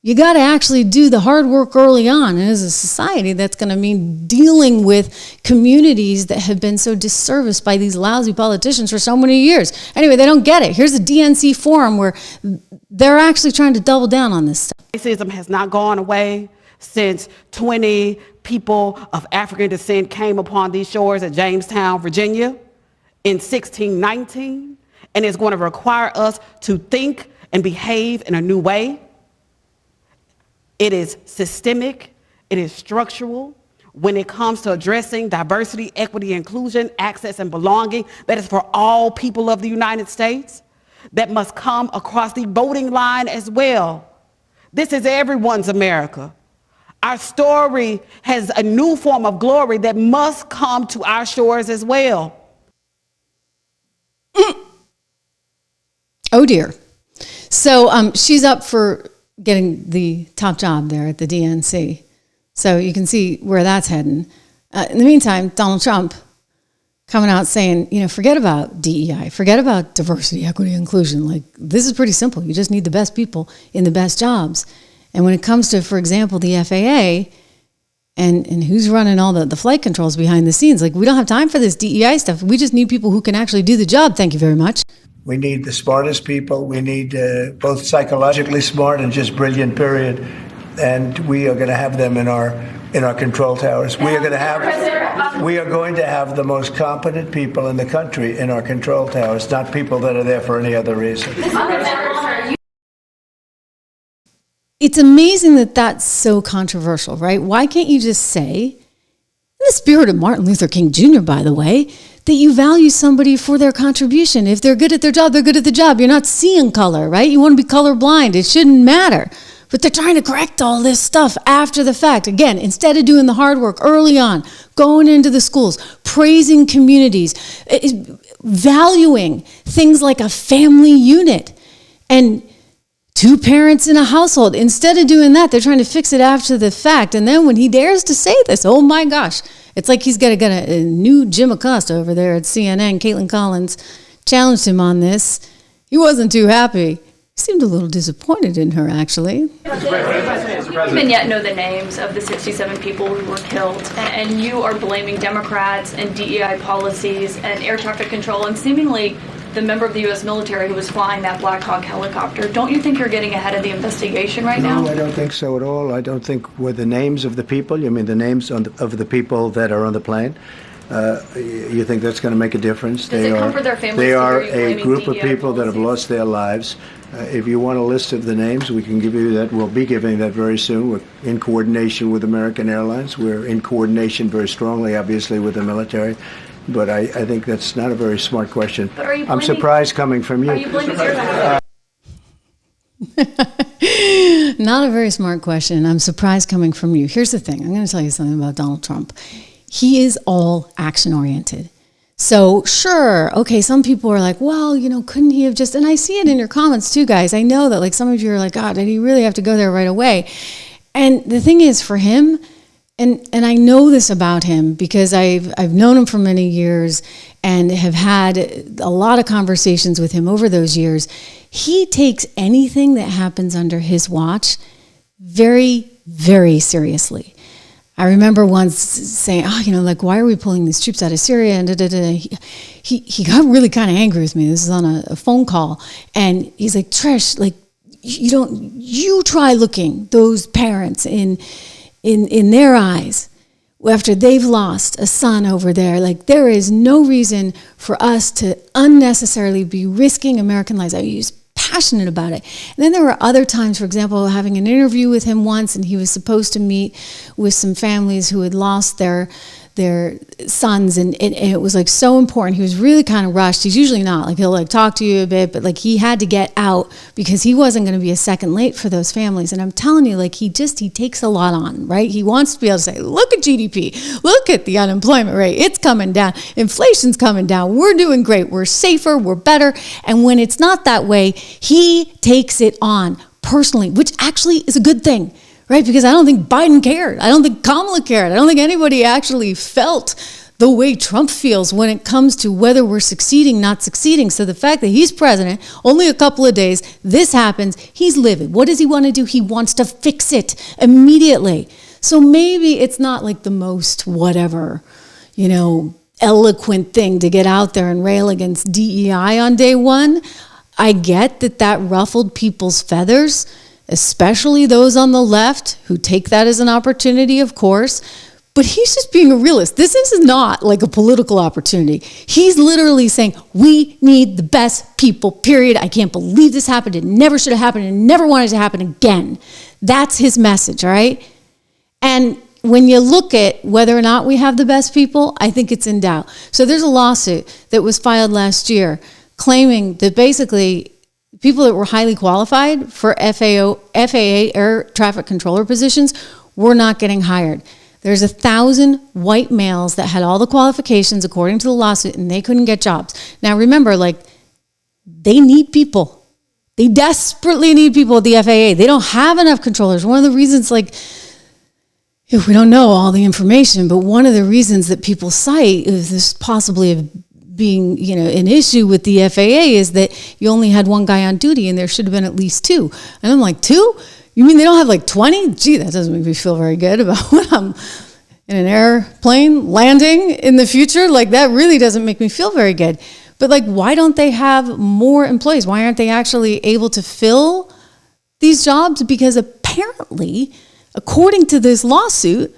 You got to actually do the hard work early on. And as a society, that's going to mean dealing with communities that have been so disserviced by these lousy politicians for so many years. Anyway, they don't get it. Here's a DNC forum where they're actually trying to double down on this stuff. Racism has not gone away since 20 people of African descent came upon these shores at Jamestown, Virginia in 1619. And it's going to require us to think and behave in a new way. It is systemic, it is structural. When it comes to addressing diversity, equity, inclusion, access, and belonging, that is for all people of the United States, that must come across the voting line as well. This is everyone's America. Our story has a new form of glory that must come to our shores as well. Oh dear. So she's up for getting the top job there at the DNC. So you can see where that's heading. In the meantime, Donald Trump coming out saying, forget about DEI, forget about diversity, equity, inclusion. Like, this is pretty simple. You just need the best people in the best jobs. And when it comes to, for example, the FAA and who's running all the flight controls behind the scenes, like, we don't have time for this DEI stuff. We just need people who can actually do the job. Thank you very much. We need the smartest people. We need both psychologically smart and just brilliant, period. And we are going to have them in our control towers. We are going to have the most competent people in the country in our control towers, not people that are there for any other reason. it's amazing that that's so controversial, right? Why can't you just say, in the spirit of Martin Luther King Jr., by the way, that you value somebody for their contribution? If they're good at their job, they're good at the job. You're not seeing color, right? You want to be colorblind. It shouldn't matter. But they're trying to correct all this stuff after the fact. Again, instead of doing the hard work early on, going into the schools, praising communities, valuing things like a family unit and 2 parents in a household. Instead of doing that, they're trying to fix it after the fact. And then when he dares to say this, oh my gosh, it's like he's got to get a new Jim Acosta over there at CNN. Caitlin Collins challenged him on this. He wasn't too happy. He seemed a little disappointed in her, actually. We don't even yet know the names of the 67 people who were killed, and you are blaming Democrats and DEI policies and air traffic control and seemingly the member of the U.S. military who was flying that Black Hawk helicopter. Don't you think you're getting ahead of the investigation right now? No, I don't think so at all. I don't think with the names of the people, you mean the names of the people that are on the plane, you think that's going to make a difference? Does it comfort their families? They are a group of people that have lost their lives. If you want a list of the names, we can give you that. We'll be giving that very soon. We're in coordination with American Airlines. We're in coordination very strongly, obviously, with the military. But I think that's not a very smart question. But are you I'm surprised coming from you. Are you blaming Not a very smart question. I'm surprised coming from you. Here's the thing. I'm going to tell you something about Donald Trump. He is all action-oriented. So sure, okay, some people are like, well, couldn't he have just, and I see it in your comments too, guys. I know that like some of you are like, God, did he really have to go there right away? And the thing is for him, and I know this about him because I've known him for many years and have had a lot of conversations with him over those years. He takes anything that happens under his watch very, very seriously. I remember once saying, why are we pulling these troops out of Syria? And he got really kind of angry with me. This is on a phone call. And he's like, Trish, like, you try looking those parents in their eyes after they've lost a son over there. Like, there is no reason for us to unnecessarily be risking American lives. He was passionate about it. And then there were other times, for example, having an interview with him once, and he was supposed to meet with some families who had lost their sons, and it was like so important. He was really kind of rushed. He's usually not, like he'll like talk to you a bit, but like he had to get out because he wasn't going to be a second late for those families. And I'm telling you, like he takes a lot on, right? He wants to be able to say, look at GDP, look at the unemployment rate, it's coming down, inflation's coming down, we're doing great, we're safer, we're better. And when it's not that way, he takes it on personally, which actually is a good thing. Right? Because I don't think Biden cared. I don't think Kamala cared. I don't think anybody actually felt the way Trump feels when it comes to whether we're succeeding, not succeeding. So the fact that he's president, only a couple of days, this happens, he's livid. What does he want to do? He wants to fix it immediately. So maybe it's not like the most whatever, eloquent thing to get out there and rail against DEI on day one. I get that ruffled people's feathers, especially those on the left who take that as an opportunity, of course. But he's just being a realist. This is not like a political opportunity. He's literally saying, we need the best people, period. I can't believe this happened. It never should have happened. It never wanted to happen again. That's his message, all right? And when you look at whether or not we have the best people, I think it's in doubt. So there's a lawsuit that was filed last year claiming that basically people that were highly qualified for FAA air traffic controller positions were not getting hired. There's 1,000 white males that had all the qualifications according to the lawsuit, and they couldn't get jobs. Now remember, they need people. They desperately need people at the FAA. They don't have enough controllers. One of the reasons, if we don't know all the information, but one of the reasons that people cite is this possibly being, an issue with the FAA is that you only had one guy on duty and there should have been at least 2. And I'm like, 2? You mean they don't have 20? Gee, that doesn't make me feel very good about when I'm in an airplane landing in the future. That really doesn't make me feel very good. But why don't they have more employees? Why aren't they actually able to fill these jobs? Because apparently, according to this lawsuit,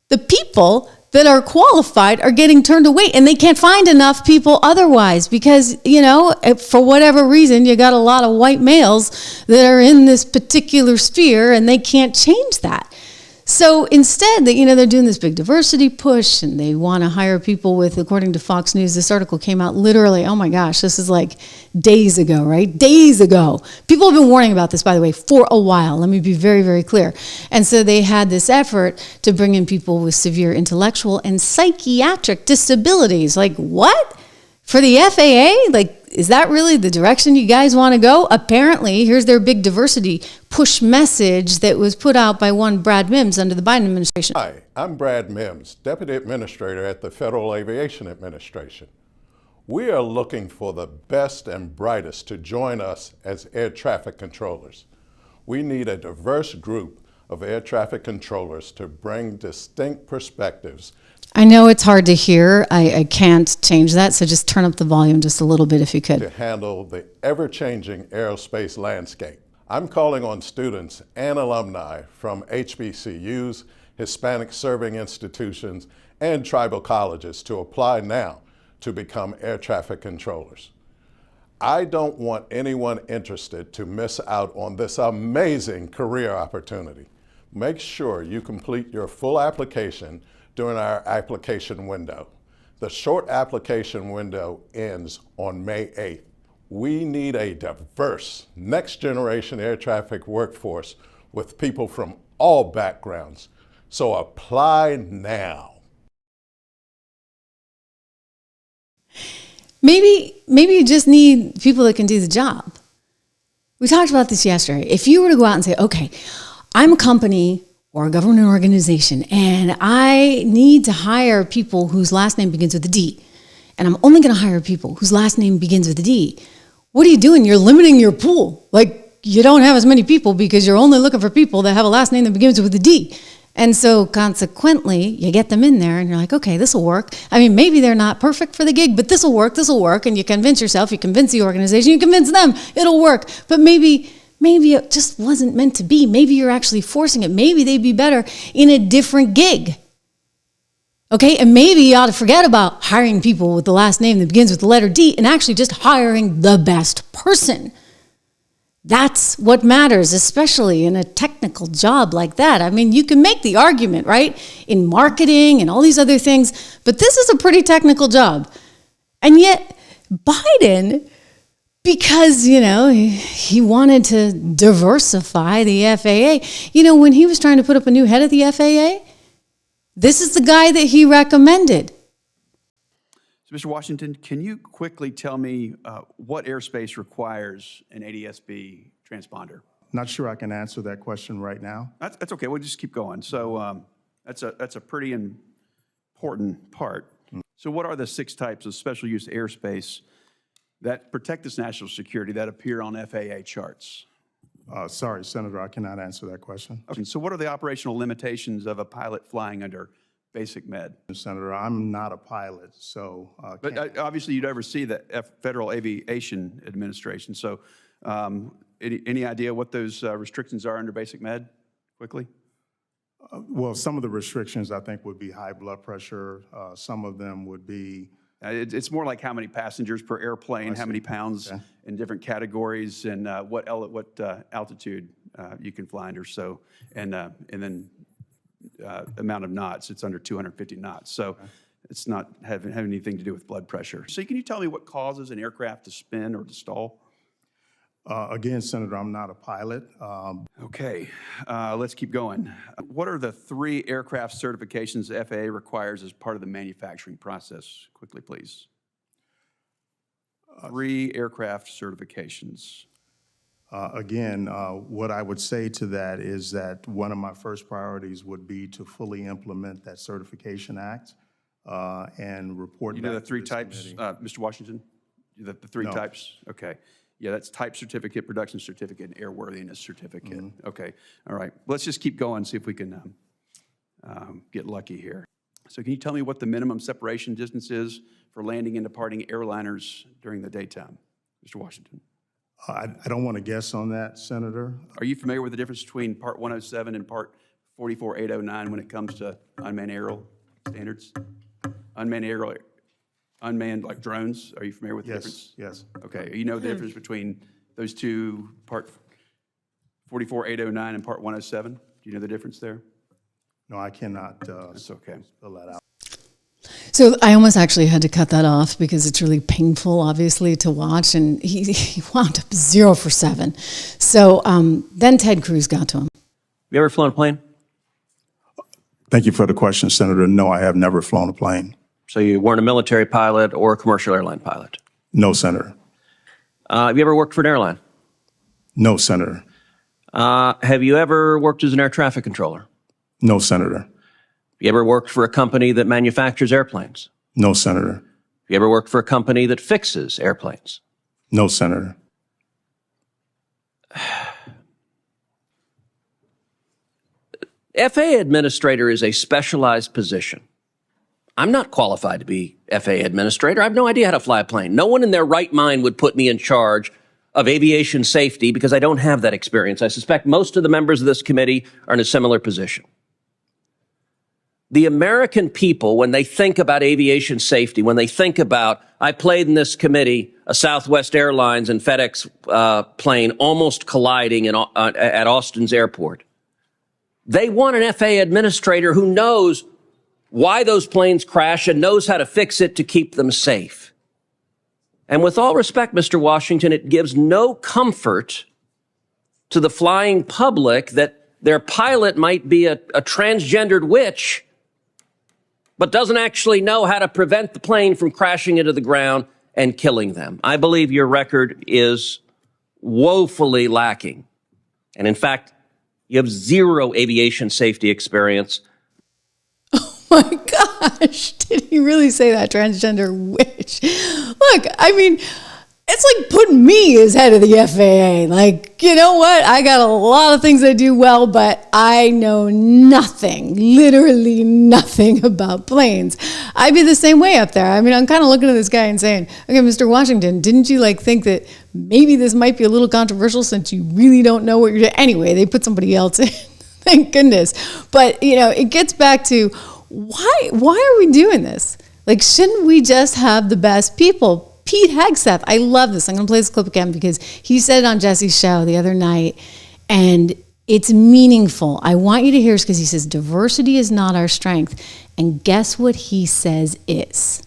the people that are qualified are getting turned away, and they can't find enough people otherwise because, for whatever reason, you got a lot of white males that are in this particular sphere, and they can't change that. So instead, they're doing this big diversity push, and they want to hire people with, according to Fox News, this article came out literally, oh my gosh, this is like days ago, right? Days ago. People have been warning about this, by the way, for a while. Let me be very, very clear. And so they had this effort to bring in people with severe intellectual and psychiatric disabilities. Like, what? For the FAA? Like, is that really the direction you guys want to go? Apparently, here's their big diversity push message that was put out by one Brad Mims under the Biden administration. Hi, I'm Brad Mims, Deputy Administrator at the Federal Aviation Administration. We are looking for the best and brightest to join us as air traffic controllers. We need a diverse group of air traffic controllers to bring distinct perspectives. I know it's hard to hear. I can't change that, so just turn up the volume just a little bit if you could. To handle the ever-changing aerospace landscape. I'm calling on students and alumni from HBCUs, Hispanic serving institutions, and tribal colleges to apply now to become air traffic controllers. I don't want anyone interested to miss out on this amazing career opportunity. Make sure you complete your full application during our application window. The short application window ends on May 8th. We need a diverse, next-generation air traffic workforce with people from all backgrounds. So apply now. Maybe you just need people that can do the job. We talked about this yesterday. If you were to go out and say, okay, I'm a company or a government organization, and I need to hire people whose last name begins with a D, and I'm only going to hire people whose last name begins with a D. What are you doing? You're limiting your pool. Like, you don't have as many people because you're only looking for people that have a last name that begins with a D. And so consequently, you get them in there and you're like, okay, this will work. I mean, maybe they're not perfect for the gig, but this will work. And you convince yourself, you convince the organization, you convince them, it'll work. But maybe it just wasn't meant to be. Maybe you're actually forcing it. Maybe they'd be better in a different gig. Okay, and maybe you ought to forget about hiring people with the last name that begins with the letter D and actually just hiring the best person. That's what matters, especially in a technical job like that. I mean, you can make the argument, right, in marketing and all these other things, but this is a pretty technical job. And yet, Biden, because, he wanted to diversify the FAA. When he was trying to put up a new head of the FAA, this is the guy that he recommended. So, Mr. Washington, can you quickly tell me what airspace requires an ADS-B transponder? Not sure I can answer that question right now. That's okay. We'll just keep going. So that's a pretty important part. So what are the 6 types of special use airspace that protect this national security that appear on FAA charts? Sorry, Senator, I cannot answer that question. Okay, so what are the operational limitations of a pilot flying under basic med? Senator, I'm not a pilot, so... but obviously you'd oversee the Federal Aviation Administration, so any idea what those restrictions are under basic med, quickly? Well, some of the restrictions I think would be high blood pressure. Some of them would be... It's more like how many passengers per airplane, how many pounds in different categories, and what altitude you can fly under. So, and then amount of knots. It's under 250 knots. So, it's not having anything to do with blood pressure. So, can you tell me what causes an aircraft to spin or to stall? Again, Senator, I'm not a pilot. Okay, let's keep going. What are the 3 aircraft certifications the FAA requires as part of the manufacturing process? Quickly, please. 3 aircraft certifications. Again, what I would say to that is that one of my first priorities would be to fully implement that Certification Act and report back to the 3 types, Mr. Washington? The 3 types? Okay. Yeah, that's type certificate, production certificate, and airworthiness certificate. Mm-hmm. Okay, all right. Let's just keep going, see if we can get lucky here. So can you tell me what the minimum separation distance is for landing and departing airliners during the daytime, Mr. Washington? I don't want to guess on that, Senator. Are you familiar with the difference between Part 107 and Part 44809 when it comes to unmanned aerial? standards? Unmanned like drones. Are you familiar with the difference? Yes. Okay. You know the difference between those two, Part 44809 and Part 107? Do you know the difference there? No, I cannot. That's okay. Fill that out. So I almost actually had to cut that off because it's really painful, obviously, to watch. And he wound up 0 for 7. So then Ted Cruz got to him. You ever flown a plane? Thank you for the question, Senator. No, I have never flown a plane. So you weren't a military pilot or a commercial airline pilot? No, Senator. Have you ever worked for an airline? No, Senator. Have you ever worked as an air traffic controller? No, Senator. You ever worked for a company that manufactures airplanes? No, Senator. You ever worked for a company that fixes airplanes? No, Senator. FAA administrator is a specialized position. I'm not qualified to be FAA administrator. I have no idea how to fly a plane. No one in their right mind would put me in charge of aviation safety because I don't have that experience. I suspect most of the members of this committee are in a similar position. The American people, when they think about aviation safety, when they think about, I played in this committee, a Southwest Airlines and FedEx plane almost colliding at Austin's airport. They want an FAA administrator who knows why those planes crash and knows how to fix it to keep them safe. And with all respect, Mr. Washington, it gives no comfort to the flying public that their pilot might be a transgendered witch, but doesn't actually know how to prevent the plane from crashing into the ground and killing them. I believe your record is woefully lacking. And in fact, you have 0 aviation safety experience. Oh my gosh, did he really say that, transgender witch? Look, I mean, it's like putting me as head of the FAA. Like, you know what? I got a lot of things I do well, but I know nothing, literally nothing about planes. I'd be the same way up there. I mean, I'm kind of looking at this guy and saying, okay, Mr. Washington, didn't you think that maybe this might be a little controversial since you really don't know what you're doing? Anyway, they put somebody else in. Thank goodness. But, it gets back to why are we doing this? Shouldn't we just have the best people? Pete Hegseth, I love this. I'm going to play this clip again because he said it on Jesse's show the other night, and it's meaningful. I want you to hear this because he says diversity is not our strength. And guess what he says is?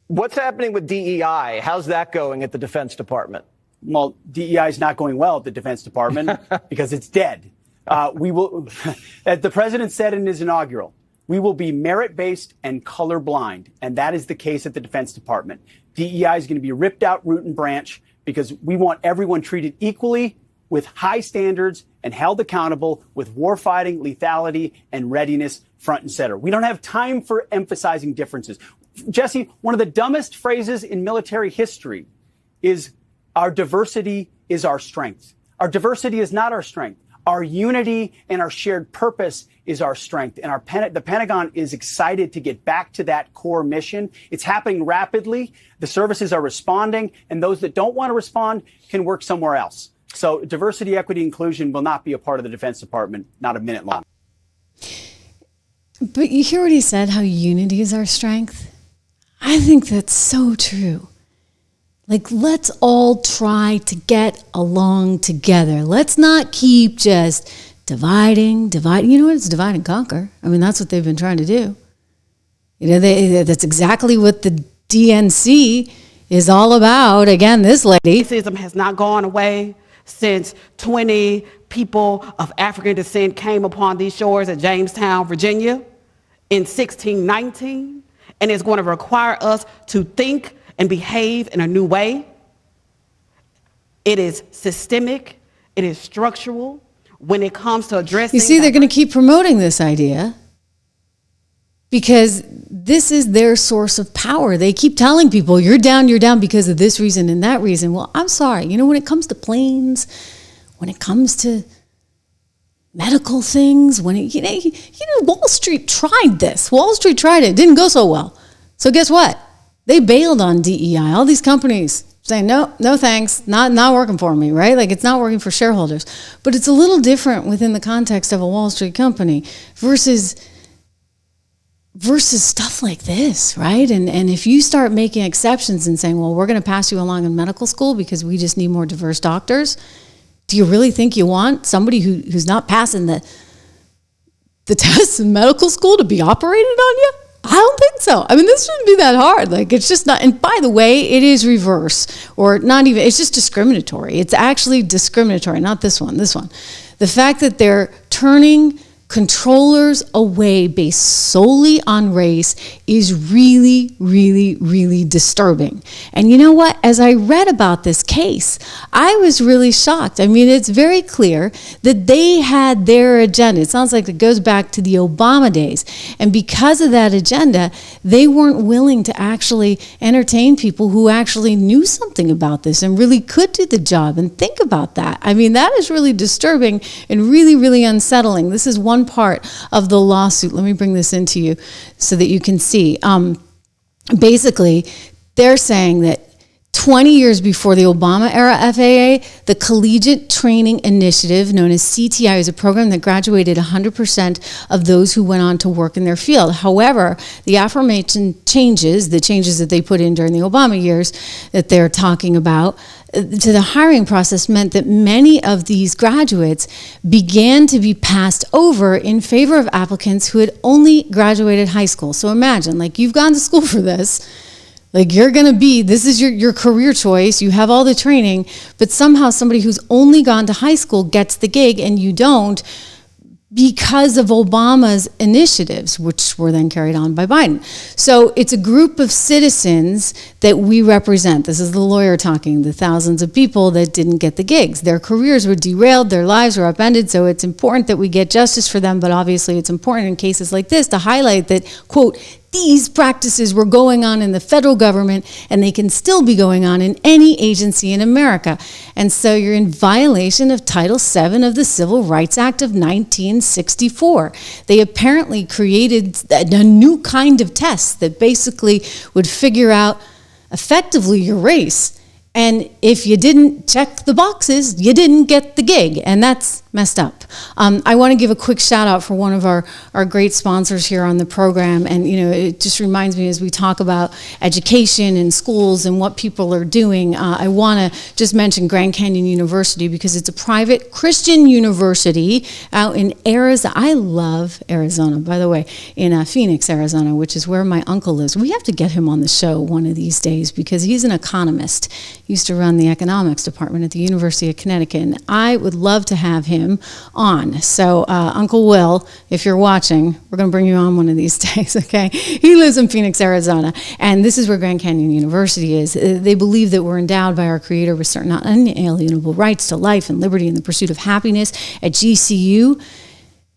What's happening with DEI? How's that going at the Defense Department? Well, DEI is not going well at the Defense Department because it's dead. We will, as the president said in his inaugural, we will be merit-based and colorblind, and that is the case at the Defense Department. DEI is going to be ripped out root and branch because we want everyone treated equally with high standards and held accountable with warfighting, lethality, and readiness front and center. We don't have time for emphasizing differences. Jesse, one of the dumbest phrases in military history is our diversity is our strength. Our diversity is not our strength. Our unity and our shared purpose is our strength. And the Pentagon is excited to get back to that core mission. It's happening rapidly. The services are responding, and those that don't want to respond can work somewhere else. So diversity, equity, inclusion will not be a part of the Defense Department, not a minute long. But you hear what he said, how unity is our strength? I think that's so true. Let's all try to get along together. Let's not keep just dividing. You know what? It's divide and conquer. I mean, that's what they've been trying to do. That's exactly what the DNC is all about. Again, this lady. Racism has not gone away since 20 people of African descent came upon these shores at Jamestown, Virginia in 1619. And it's going to require us to think and behave in a new way. It is systemic. It is structural when it comes to addressing. You see, they're going to keep promoting this idea because this is their source of power. They keep telling people, you're down because of this reason and that reason. Well, I'm sorry. When it comes to planes, when it comes to medical things, Wall Street tried this. Wall Street tried it. It didn't go so well. So guess what? They bailed on DEI. All these companies saying, no thanks, not working for me, right? It's not working for shareholders. But it's a little different within the context of a Wall Street company versus versus stuff like this, right? And if you start making exceptions and saying, well, we're going to pass you along in medical school because we just need more diverse doctors, do you really think you want somebody who's not passing the tests in medical school to be operated on you? I don't think so. I mean, this shouldn't be that hard. Like, it's just not. And by the way, it is reverse, or not even. It's just discriminatory. It's actually discriminatory. Not this one. This one. The fact that they're turning controllers away based solely on race is really, really, really disturbing. And you know what? As I read about this case, I was really shocked. I mean, it's very clear that they had their agenda. It sounds like it goes back to the Obama days. And because of that agenda, they weren't willing to actually entertain people who actually knew something about this and really could do the job. And think about that. I mean, that is really disturbing and really, really unsettling. This is one part of the lawsuit. Let me bring this into you so that you can see. Basically, they're saying that 20 years before the Obama era FAA, the Collegiate Training Initiative, known as CTI, is a program that graduated 100% of those who went on to work in their field. However, the aforementioned changes, the changes that they put in during the Obama years that they're talking about, to the hiring process meant that many of these graduates began to be passed over in favor of applicants who had only graduated high school. So imagine, like, you've gone to school for this, like, you're going to be, this is your career choice, you have all the training, but somehow somebody who's only gone to high school gets the gig and you don't, because of Obama's initiatives, which were then carried on by Biden. So it's a group of citizens that we represent. This is the lawyer talking, the thousands of people that didn't get the gigs. Their careers were derailed, their lives were upended, so it's important that we get justice for them, but obviously it's important in cases like this to highlight that, quote, these practices were going on in the federal government and they can still be going on in any agency in America. And so you're in violation of Title VII of the Civil Rights Act of 1964. They apparently created a new kind of test that basically would figure out effectively your race. And if you didn't check the boxes, you didn't get the gig, and that's messed up. I want to give a quick shout out for one of our great sponsors here on the program, and you know, it just reminds me as we talk about education and schools and what people are doing, I want to just mention Grand Canyon University because it's a private Christian university out in Arizona. I love Arizona, by the way, in Phoenix, Arizona, which is where my uncle lives. We have to get him on the show one of these days because he's an economist. He used to run the economics department at the University of Connecticut, and I would love to have him on. So Uncle Will, if you're watching, we're going to bring you on one of these days, okay? He lives in Phoenix, Arizona, and this is where Grand Canyon University is. They believe that we're endowed by our Creator with certain unalienable rights to life and liberty and the pursuit of happiness. At GCU,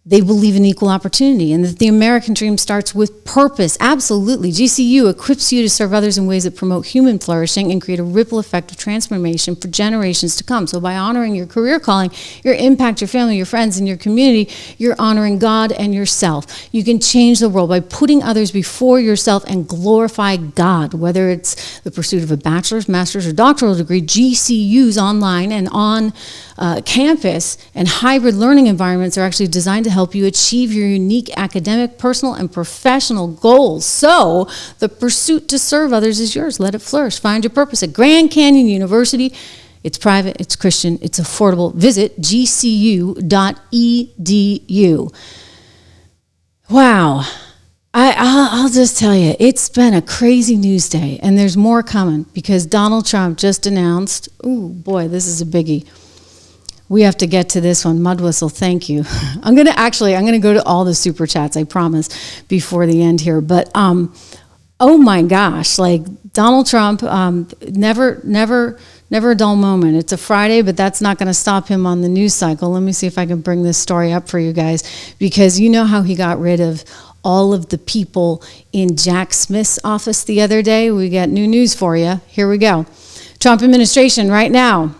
they believe in equal opportunity and that the American dream starts with purpose. Absolutely. GCU equips you to serve others in ways that promote human flourishing and create a ripple effect of transformation for generations to come. So by honoring your career calling, your impact, your family, your friends, and your community, you're honoring God and yourself. You can change the world by putting others before yourself and glorify God. Whether it's the pursuit of a bachelor's, master's, or doctoral degree, GCU's online and on campus and hybrid learning environments are actually designed to help you achieve your unique academic, personal, and professional goals. So the pursuit to serve others is yours. Let it flourish. Find your purpose at Grand Canyon University. It's private, it's Christian, it's affordable. Visit gcu.edu. Wow. I'll just tell you, it's been a crazy news day, and there's more coming because Donald Trump just announced, oh boy, this is a biggie. We have to get to this one. Mudwhistle, thank you. I'm going to go to all the super chats, I promise, before the end here. But, oh my gosh, like Donald Trump, never a dull moment. It's a Friday, but that's not going to stop him on the news cycle. Let me see if I can bring this story up for you guys, because you know how he got rid of all of the people in Jack Smith's office the other day. We got new news for you. Here we go. Trump administration right now.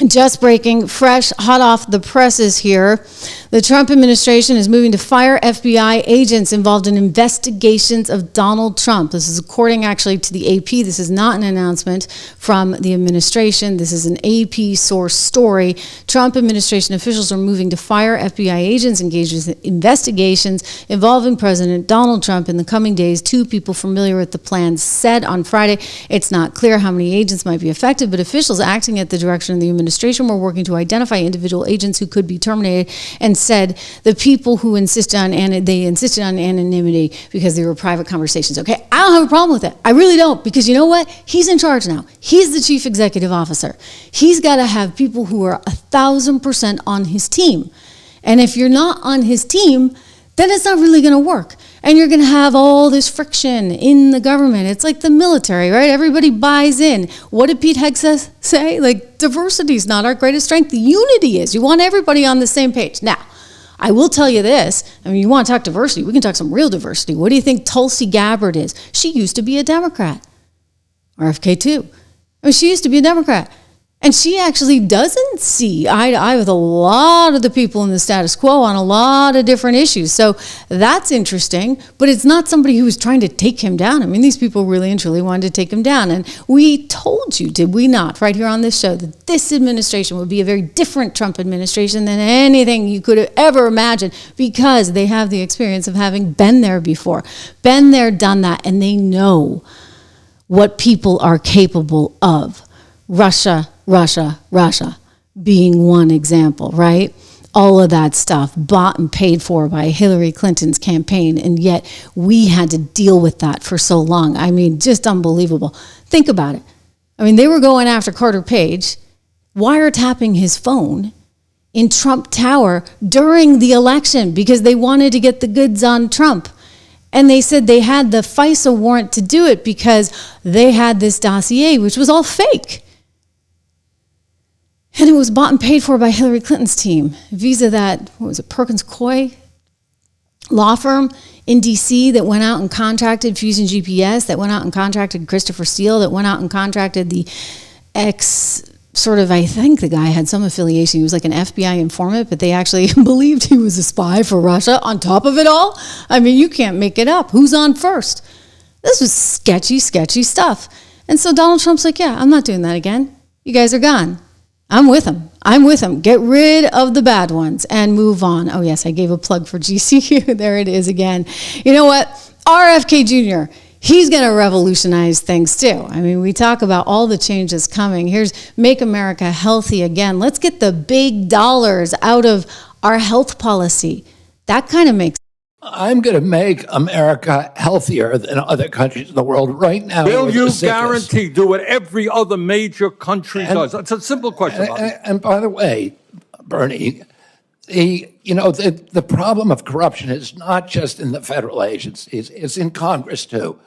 Just breaking, fresh, hot off the presses here. The Trump administration is moving to fire FBI agents involved in investigations of Donald Trump. This is according actually to the AP. This is not an announcement from the administration. This is an AP source story. Trump administration officials are moving to fire FBI agents engaged in investigations involving President Donald Trump in the coming days. Two people familiar with the plan said on Friday it's not clear how many agents might be affected, but officials acting at the direction of the administration were working to identify individual agents who could be terminated, and said the people who insisted on anonymity because they were private conversations. Okay, I don't have a problem with it. I really don't, because you know what? He's in charge now. He's the chief executive officer. He's got to have people who are 1,000% on his team. And if you're not on his team, then it's not really going to work. And you're going to have all this friction in the government. It's like the military, right? Everybody buys in. What did Pete Hegseth say? Like, diversity is not our greatest strength. The unity is. You want everybody on the same page. Now, I will tell you this. I mean, you want to talk diversity, we can talk some real diversity. What do you think Tulsi Gabbard is? She used to be a Democrat. RFK too. I mean, she used to be a Democrat. And she actually doesn't see eye to eye with a lot of the people in the status quo on a lot of different issues. So that's interesting, but it's not somebody who was trying to take him down. I mean, these people really and truly wanted to take him down. And we told you, did we not, right here on this show, that this administration would be a very different Trump administration than anything you could have ever imagined, because they have the experience of having been there before, been there, done that, and they know what people are capable of. Russia being one example, right? All of that stuff bought and paid for by Hillary Clinton's campaign, and yet we had to deal with that for so long. I mean, just unbelievable. Think about it. I mean, they were going after Carter Page, wiretapping his phone in Trump Tower during the election because they wanted to get the goods on Trump. And they said they had the FISA warrant to do it because they had this dossier, which was all fake. And it was bought and paid for by Hillary Clinton's team. Visa that, what was it, Perkins Coie law firm in D.C. that went out and contracted Fusion GPS, that went out and contracted Christopher Steele, that went out and contracted the I think the guy had some affiliation. He was like an FBI informant, but they actually believed he was a spy for Russia on top of it all. I mean, you can't make it up. Who's on first? This was sketchy stuff. And so Donald Trump's like, yeah, I'm not doing that again. You guys are gone. I'm with him. Get rid of the bad ones and move on. Oh, yes, I gave a plug for GCU. There it is again. You know what? RFK Jr., he's going to revolutionize things too. I mean, we talk about all the changes coming. Here's Make America Healthy Again. Let's get the big dollars out of our health policy. That kind of makes I'm going to make America healthier than other countries in the world right now. Will you guarantee do what every other major country does? It's a simple question. And by the way, Bernie, the problem of corruption is not just in the federal agencies, it's in Congress too.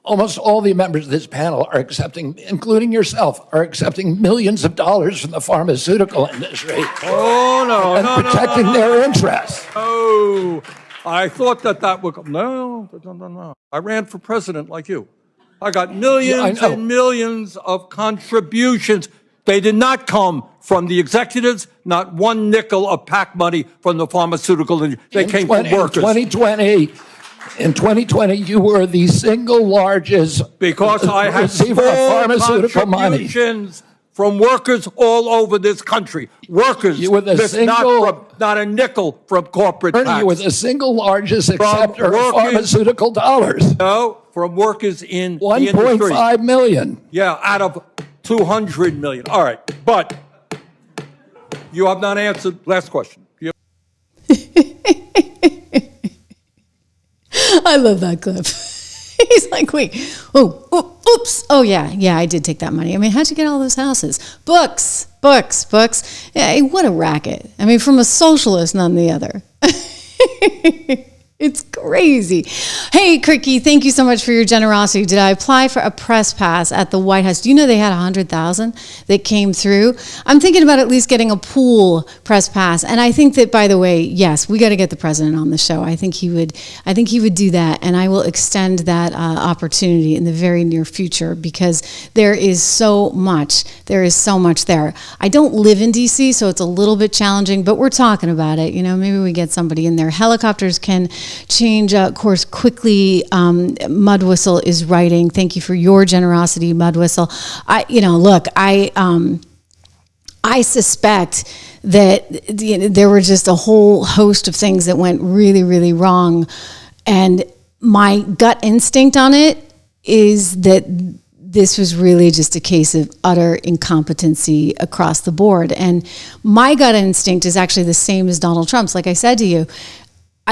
Almost all the members of this panel are accepting, including yourself, are accepting millions of dollars from the pharmaceutical industry. And protecting their interests. Oh, I thought that would come. No. I ran for president like you. I got millions and millions of contributions. They did not come from the executives, not one nickel of PAC money from the pharmaceutical industry. They came from workers. In 2020, you were the single largest because I had receiver of pharmaceutical money from workers all over this country. Workers, you were the not a nickel from corporate tax. You were the single largest acceptor of pharmaceutical dollars. No, from workers in the industry. 1.5 million. Yeah, out of 200 million. All right, but you have not answered. Last question. I love that clip. He's like, wait, oops. Oh, yeah, I did take that money. I mean, how'd you get all those houses? Books. Yeah, what a racket. I mean, from a socialist, none the other. It's crazy. Hey, Cricky, thank you so much for your generosity. Did I apply for a press pass at the White House? Do you know they had 100,000 that came through? I'm thinking about at least getting a pool press pass. And I think that, by the way, yes, we got to get the president on the show. I think he would do that. And I will extend that opportunity in the very near future because there is so much. There is so much there. I don't live in DC, so it's a little bit challenging, but we're talking about it. You know, maybe we get somebody in there. Helicopters can change course quickly. Mud Whistle is writing. Thank you for your generosity, Mud Whistle. I suspect that there were just a whole host of things that went really, really wrong. And my gut instinct on it is that this was really just a case of utter incompetency across the board. And my gut instinct is actually the same as Donald Trump's. Like I said to you,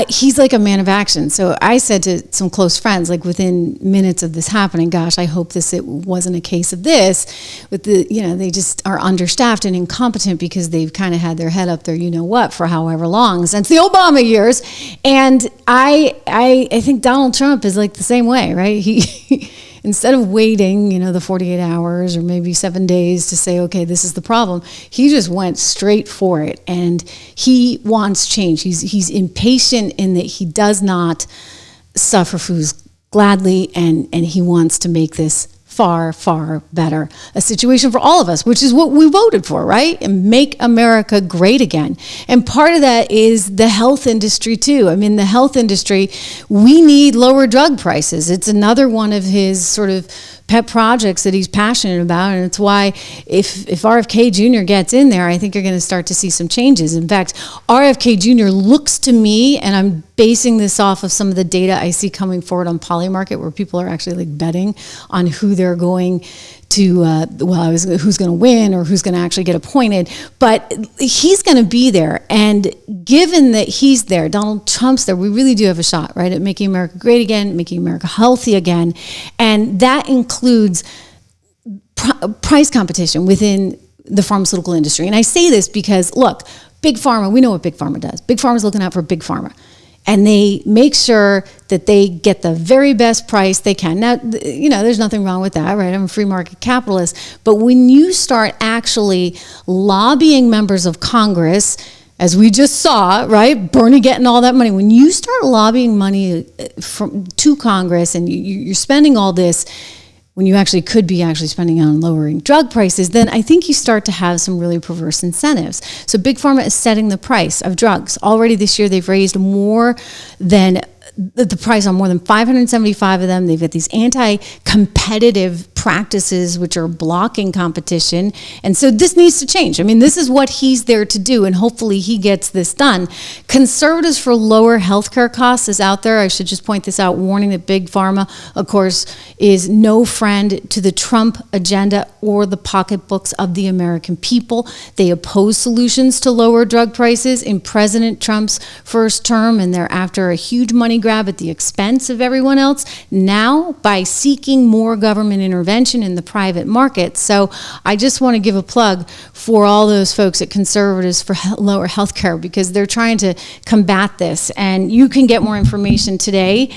he's like a man of action. So I said to some close friends, like within minutes of this happening, gosh, I hope it wasn't a case of this. With they just are understaffed and incompetent because they've kind of had their head up there, for however long since the Obama years. And I think Donald Trump is like the same way, right? He instead of waiting, the 48 hours or maybe 7 days to say, okay, this is the problem, he just went straight for it. And he wants change. He's impatient in that he does not suffer fools gladly, and he wants to make this far, far better a situation for all of us, which is what we voted for, right? And make America great again. And part of that is the health industry too. I mean, the health industry, we need lower drug prices. It's another one of his sort of pet projects that he's passionate about. And it's why if RFK Jr. gets in there, I think you're going to start to see some changes. In fact, RFK Jr. looks to me, and I'm basing this off of some of the data I see coming forward on Polymarket, where people are actually like betting on who they're going to, who's going to win or who's going to actually get appointed. But he's going to be there. And given that he's there, Donald Trump's there, we really do have a shot, right, at making America great again, making America healthy again. And that includes price competition within the pharmaceutical industry. And I say this because, look, Big Pharma, we know what Big Pharma does. Big Pharma's looking out for Big Pharma. And they make sure that they get the very best price they can. Now, there's nothing wrong with that, right? I'm a free market capitalist. But when you start actually lobbying members of Congress, as we just saw, right? Bernie getting all that money. When you start lobbying money to Congress and you're spending all this, when you actually could be actually spending on lowering drug prices, then I think you start to have some really perverse incentives. So Big Pharma is setting the price of drugs. Already this year, they've raised more than the price on more than 575 of them. They've got these anti-competitive practices which are blocking competition. And so this needs to change. I mean, this is what he's there to do, and hopefully he gets this done. Conservatives for Lower Healthcare Costs is out there. I should just point this out, warning that Big Pharma, of course, is no friend to the Trump agenda or the pocketbooks of the American people. They oppose solutions to lower drug prices in President Trump's first term, and they're after a huge money grab at the expense of everyone else now by seeking more government intervention in the private market. So I just want to give a plug for all those folks at Conservatives for Lower Health Care, because they're trying to combat this. And you can get more information today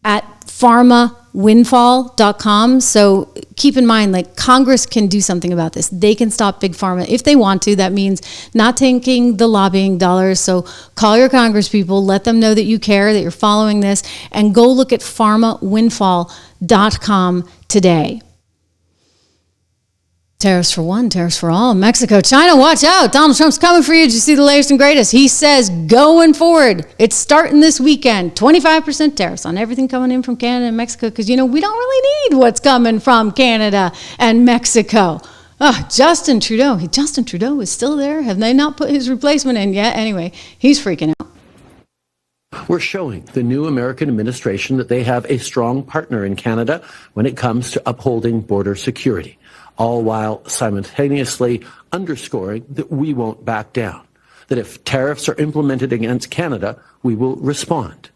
at pharmawindfall.com. So keep in mind, like, Congress can do something about this. They can stop Big Pharma if they want to. That means not taking the lobbying dollars. So call your Congress people, let them know that you care, that you're following this, and go look at pharmawindfall.com today. Tariffs for one, tariffs for all. Mexico, China, watch out. Donald Trump's coming for you. Did you see the latest and greatest? He says going forward, it's starting this weekend, 25% tariffs on everything coming in from Canada and Mexico, because, we don't really need what's coming from Canada and Mexico. Oh, Justin Trudeau is still there. Have they not put his replacement in yet? Anyway, he's freaking out. We're showing the new American administration that they have a strong partner in Canada when it comes to upholding border security, all while simultaneously underscoring that we won't back down, that if tariffs are implemented against Canada, we will respond.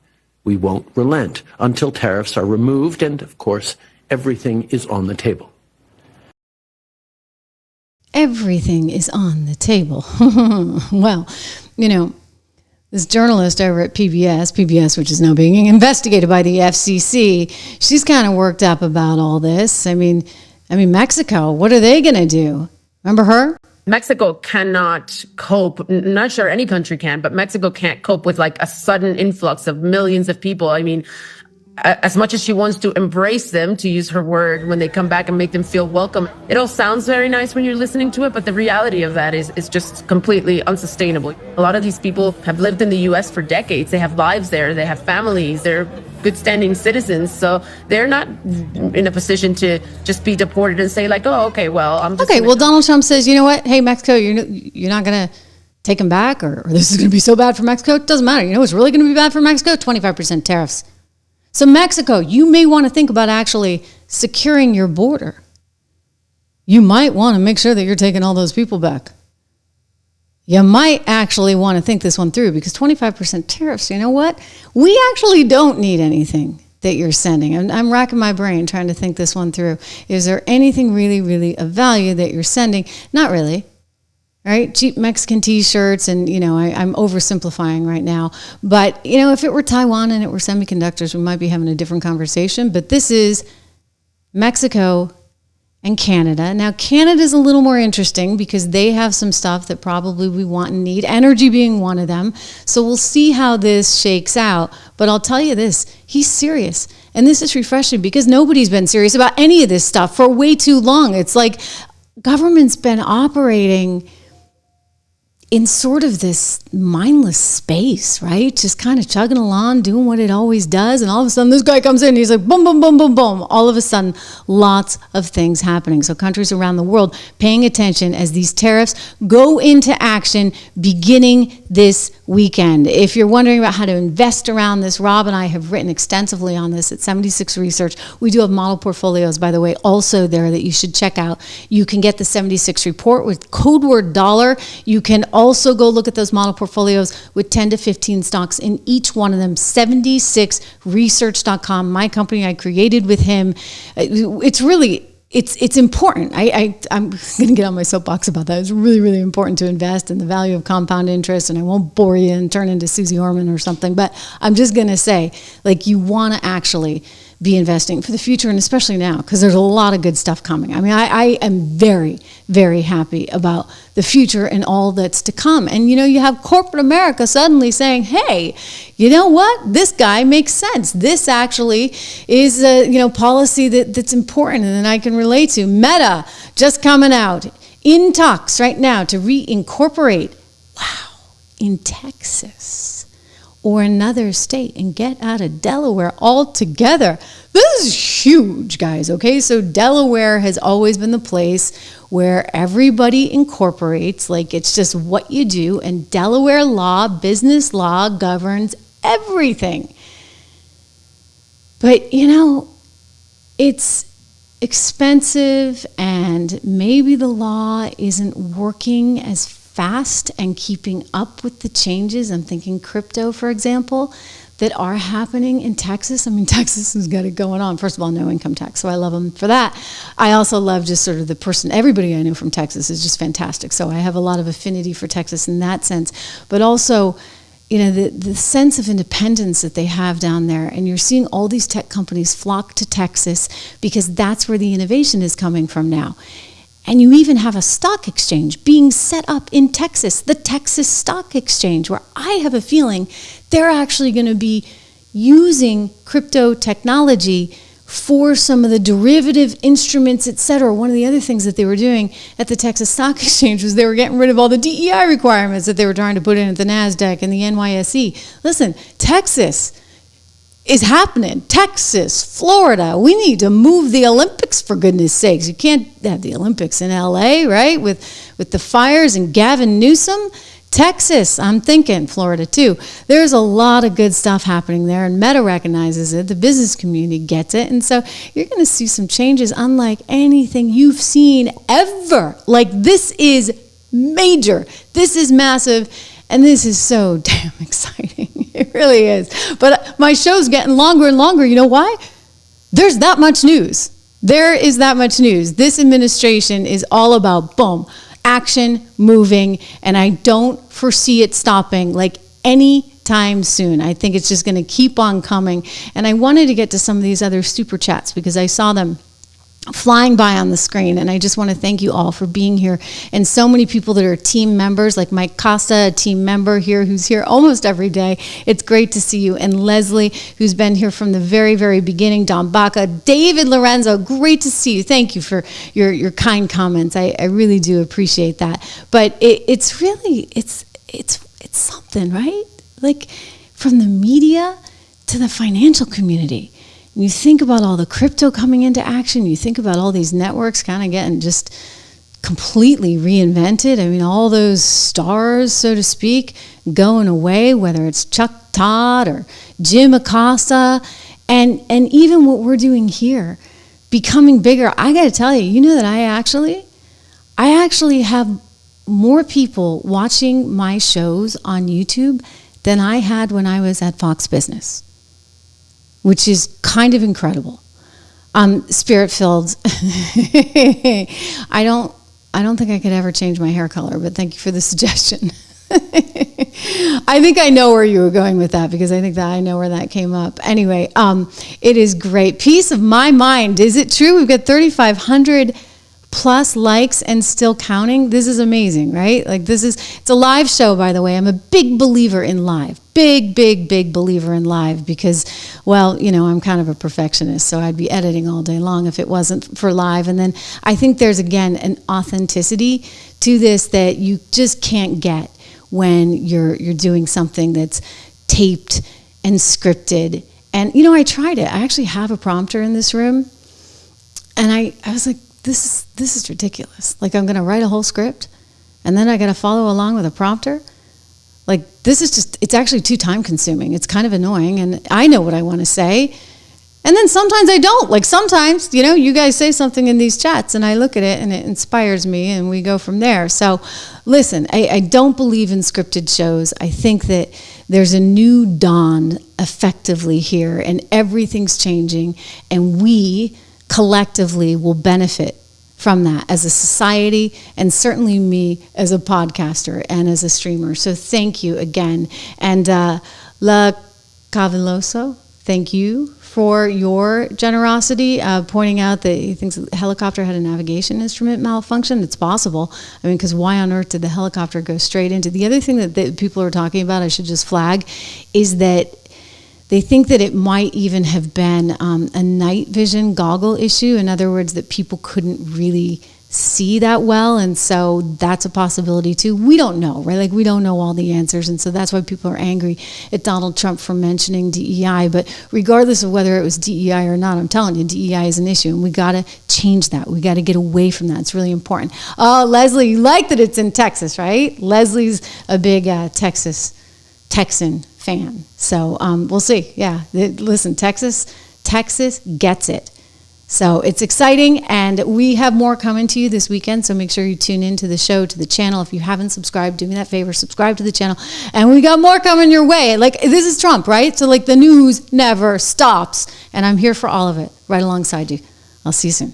We won't relent until tariffs are removed, and, of course, everything is on the table. Everything is on the table. Well, this journalist over at PBS, which is now being investigated by the FCC, she's kind of worked up about all this. I mean, Mexico, what are they going to do? Remember her? Mexico cannot cope. Not sure any country can, but Mexico can't cope with like a sudden influx of millions of people. I mean, as much as she wants to embrace them, to use her word, when they come back and make them feel welcome, it all sounds very nice when you're listening to it, but the reality of that is just completely unsustainable. A lot of these people have lived in the U.S. for decades. They have lives there. They have families. They're good standing citizens. So they're not in a position to just be deported and say like, oh, okay, well, I'm just... Okay, well, Donald Trump says, you know what? Hey, Mexico, you're not going to take them back, or this is going to be so bad for Mexico. It doesn't matter. You know what's really going to be bad for Mexico? 25% tariffs. So Mexico, you may want to think about actually securing your border. You might want to make sure that you're taking all those people back. You might actually want to think this one through, because 25% tariffs, you know what? We actually don't need anything that you're sending. I'm racking my brain trying to think this one through. Is there anything really, really of value that you're sending? Not really. Right? Cheap Mexican t-shirts, and, I'm oversimplifying right now. But, if it were Taiwan and it were semiconductors, we might be having a different conversation. But this is Mexico and Canada. Now, Canada's a little more interesting because they have some stuff that probably we want and need, energy being one of them. So we'll see how this shakes out. But I'll tell you this, he's serious. And this is refreshing because nobody's been serious about any of this stuff for way too long. It's like government's been operating in sort of this mindless space, right? Just kind of chugging along, doing what it always does. And all of a sudden, this guy comes in, and he's like, boom, boom, boom, boom, boom. All of a sudden, lots of things happening. So countries around the world paying attention as these tariffs go into action beginning this weekend. If you're wondering about how to invest around this, Rob and I have written extensively on this at 76 Research. We do have model portfolios, by the way, also there that you should check out. You can get the 76 report with code word dollar. You can also go look at those model portfolios with 10 to 15 stocks in each one of them. 76research.com, my company I created with him. It's really, it's important. I'm going to get on my soapbox about that. It's really, really important to invest in the value of compound interest, and I won't bore you and turn into Susie Orman or something, but I'm just going to say, like, you want to actually be investing for the future, and especially now, because there's a lot of good stuff coming. I mean, I am very, very happy about the future and all that's to come. And, you have corporate America suddenly saying, hey, you know what? This guy makes sense. This actually is a, policy that's important and that I can relate to. Meta just coming out in talks right now to reincorporate, in Texas or another state and get out of Delaware altogether. This is huge, guys, okay? So Delaware has always been the place where everybody incorporates, like it's just what you do, and Delaware law, business law governs everything. But, it's expensive, and maybe the law isn't working as fast and keeping up with the changes. I'm thinking crypto, for example, that are happening in Texas. I mean, Texas has got it going on. First of all, no income tax, so I love them for that. I also love just sort of the person, everybody I know from Texas is just fantastic. So I have a lot of affinity for Texas in that sense. But also, the sense of independence that they have down there. And you're seeing all these tech companies flock to Texas because that's where the innovation is coming from now. And you even have a stock exchange being set up in Texas, the Texas Stock Exchange, where I have a feeling they're actually going to be using crypto technology for some of the derivative instruments, et cetera. One of the other things that they were doing at the Texas Stock Exchange was they were getting rid of all the DEI requirements that they were trying to put in at the NASDAQ and the NYSE. Listen, Texas is happening. Texas, Florida, we need to move the Olympics, for goodness sakes. You can't have the Olympics in LA, right? With the fires and Gavin Newsom. Texas, I'm thinking Florida too. There's a lot of good stuff happening there, and Meta recognizes it. The business community gets it. And so you're going to see some changes unlike anything you've seen ever. Like, this is major. This is massive. And this is so damn exciting. It really is. But my show's getting longer and longer. You know why? There's that much news. There is that much news. This administration is all about, boom, action, moving, and I don't foresee it stopping. Like, anytime soon. I think it's just going to keep on coming. And I wanted to get to some of these other super chats because I saw them flying by on the screen, and I just want to thank you all for being here, and so many people that are team members, like Mike Costa, a team member here who's here almost every day. It's great to see you. And Leslie, who's been here from the very, very beginning, Don Baca, David Lorenzo, great to see you. Thank you for your kind comments. I really do appreciate that. But it's really, it's something, right? Like, from the media to the financial community. You think about all the crypto coming into action, you think about all these networks kind of getting just completely reinvented. I mean, all those stars, so to speak, going away, whether it's Chuck Todd or Jim Acosta, and even what we're doing here, becoming bigger. I got to tell you, you know that I actually have more people watching my shows on YouTube than I had when I was at Fox Business, which is kind of incredible. Spirit-filled. I don't think I could ever change my hair color, but thank you for the suggestion. I think I know where you were going with that, because I think that I know where that came up. Anyway, it is great. Peace of my mind. Is it true? We've got 3,500 plus likes and still counting. This is amazing, right? Like, it's a live show, by the way. I'm a big believer in live. Big believer in live, because, well, you know, I'm kind of a perfectionist, so I'd be editing all day long if it wasn't for live. And then I think there's, again, an authenticity to this that you just can't get when you're doing something that's taped and scripted. And, you know, I tried it. I actually have a prompter in this room, and I was like, this is ridiculous. Like, I'm going to write a whole script, and then I got to follow along with a prompter. Like, this is just, it's actually too time consuming. It's kind of annoying, and I know what I want to say. And then sometimes I don't. Like, sometimes, you know, you guys say something in these chats, and I look at it, and it inspires me, and we go from there. So, listen, I don't believe in scripted shows. I think that there's a new dawn effectively here, and everything's changing, and we collectively will benefit from that as a society, and certainly me as a podcaster and as a streamer. So thank you again. And La Caviloso, thank you for your generosity, pointing out that he thinks the helicopter had a navigation instrument malfunction. It's possible. I mean, because why on earth did the helicopter go straight into? The other thing that people are talking about, I should just flag, is that they think that it might even have been a night vision goggle issue. In other words, that people couldn't really see that well. And so that's a possibility too. We don't know, right? Like, we don't know all the answers. And so that's why people are angry at Donald Trump for mentioning DEI. But regardless of whether it was DEI or not, I'm telling you, DEI is an issue. And we got to change that. We got to get away from that. It's really important. Oh, Leslie, you like that it's in Texas, right? Leslie's a big Texan fan. So we'll see. Yeah, listen, Texas gets it. So it's exciting, and we have more coming to you this weekend, so make sure you tune into the show, to the channel. If you haven't subscribed, do me that favor, subscribe to the channel, and we got more coming your way. Like, this is Trump, right? So, like, the news never stops, and I'm here for all of it, right alongside you. I'll see you soon.